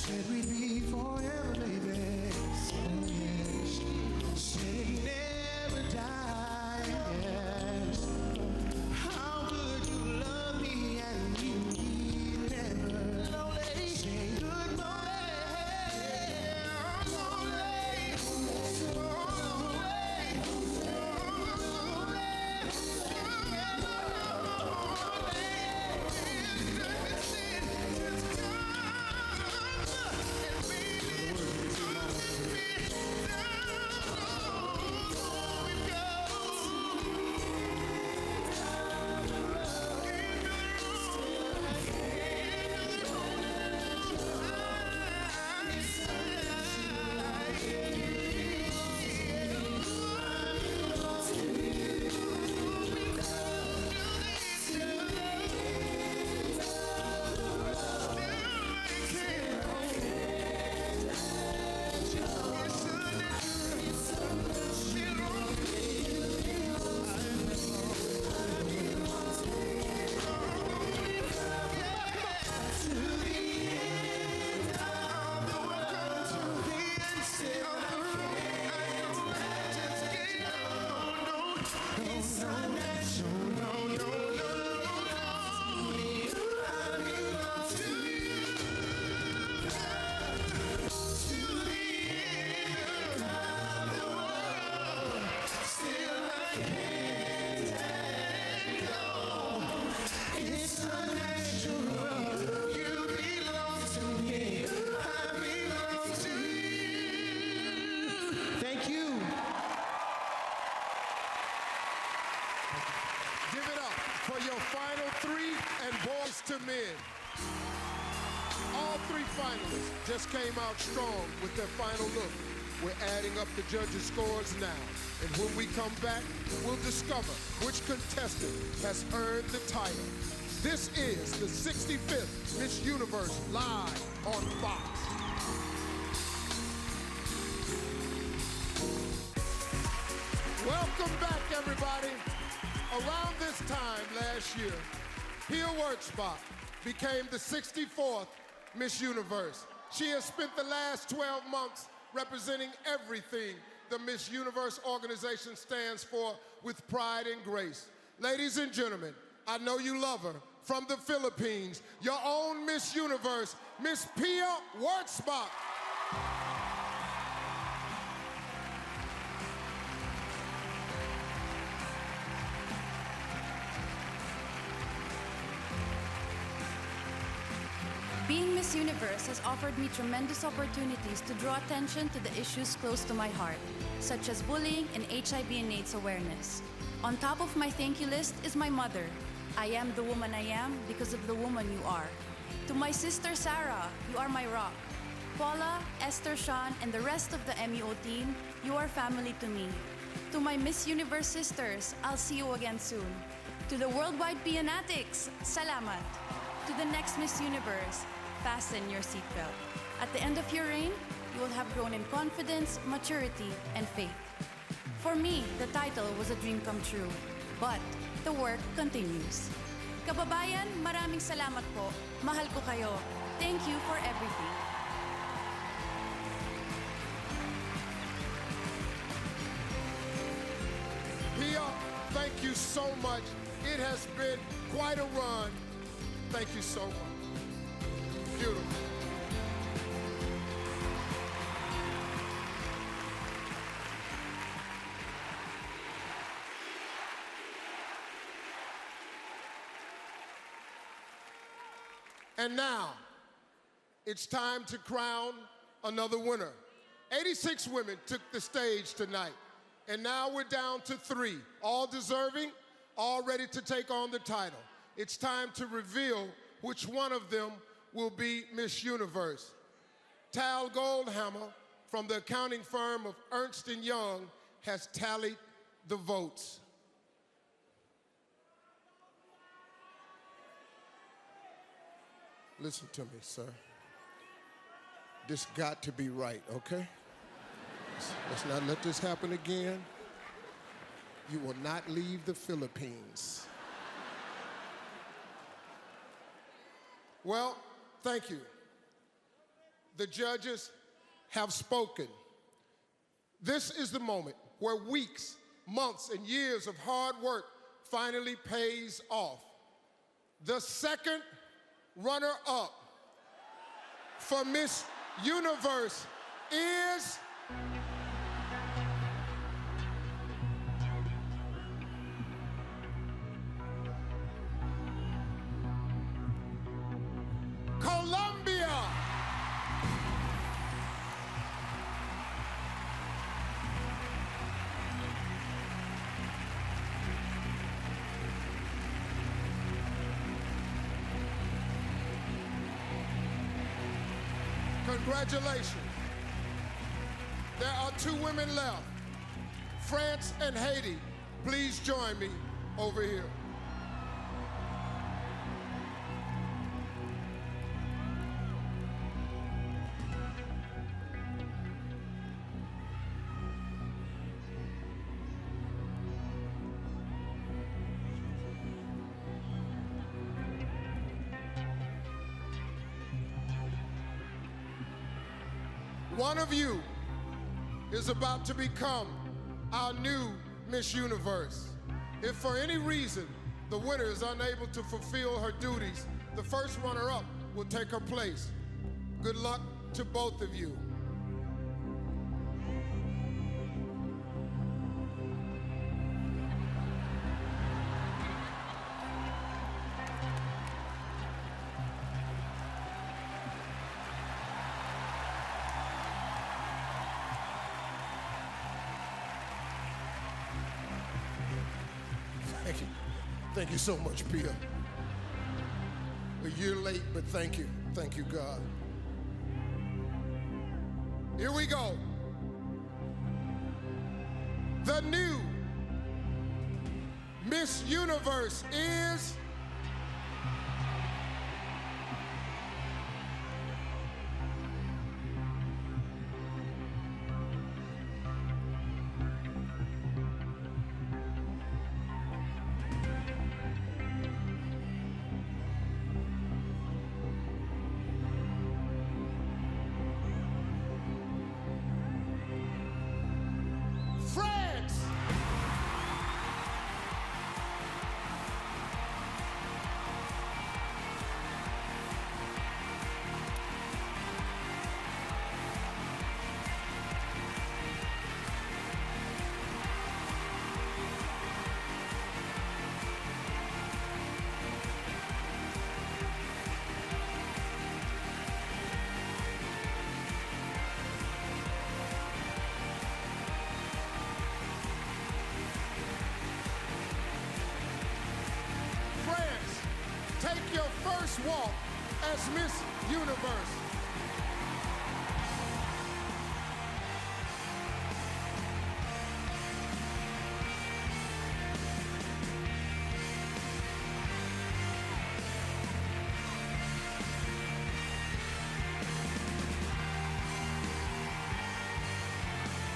Speaker 11: said we'd be forever, baby. Said it'd never die. Yes. How could you love me and leave me never? Say good morning. I'm lonely. Thank you.
Speaker 1: Give it up for your final three and Boys to Men. All three finalists just came out strong with their final look. We're adding up the judges' scores now. And when we come back, we'll discover which contestant has earned the title. This is the 65th Miss Universe live on Fox. Welcome back, everybody. Around this time last year, Pia Wurtzbach became the 64th Miss Universe. She has spent the last 12 months representing everything the Miss Universe organization stands for with pride and grace. Ladies and gentlemen, I know you love her. From the Philippines, your own Miss Universe, Miss Pia Wurtzbach.
Speaker 7: Being Miss Universe has offered me tremendous opportunities to draw attention to the issues close to my heart, such as bullying and HIV and AIDS awareness. On top of my thank you list is my mother. I am the woman I am because of the woman you are. To my sister Sarah, you are my rock. Paula, Esther, Sean, and the rest of the MEO team, you are family to me. To my Miss Universe sisters, I'll see you again soon. To the worldwide Pianatics, salamat. To the next Miss Universe, fasten your seatbelt. At the end of your reign, you will have grown in confidence, maturity, and faith. For me, the title was a dream come true, but the work continues. Kababayan, maraming salamat po. Mahal ko kayo. Thank you for everything.
Speaker 1: Pia, thank you so much. It has been quite a run. Thank you so much. Beautiful. And now, it's time to crown another winner. 86 women took the stage tonight, and now we're down to 3, all deserving, all ready to take on the title. It's time to reveal which one of them will be Miss Universe. Tal Goldhammer from the accounting firm of Ernst & Young has tallied the votes. Listen to me, sir. This got to be right, okay? Let's not let this happen again. You will not leave the Philippines. Well, thank you. The judges have spoken. This is the moment where weeks, months, and years of hard work finally pays off. The second runner-up for Miss Universe is Colombia. Congratulations. There are 2 women left. France and Haiti, please join me over here. One of you is about to become our new Miss Universe. If for any reason the winner is unable to fulfill her duties, the first runner-up will take her place. Good luck to both of you. Thank you so much, Pia. A year late, but thank you. Thank you, God. Here we go. The new Miss Universe is take your first walk as Miss Universe.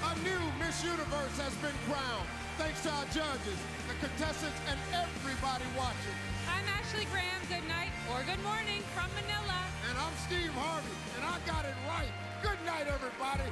Speaker 1: A new Miss Universe has been crowned. Thanks to our judges, the contestants, and everybody watching.
Speaker 20: I'm Ashley Graham. Good night or good morning from Manila.
Speaker 1: And I'm Steve Harvey, and I got it right. Good night, everybody.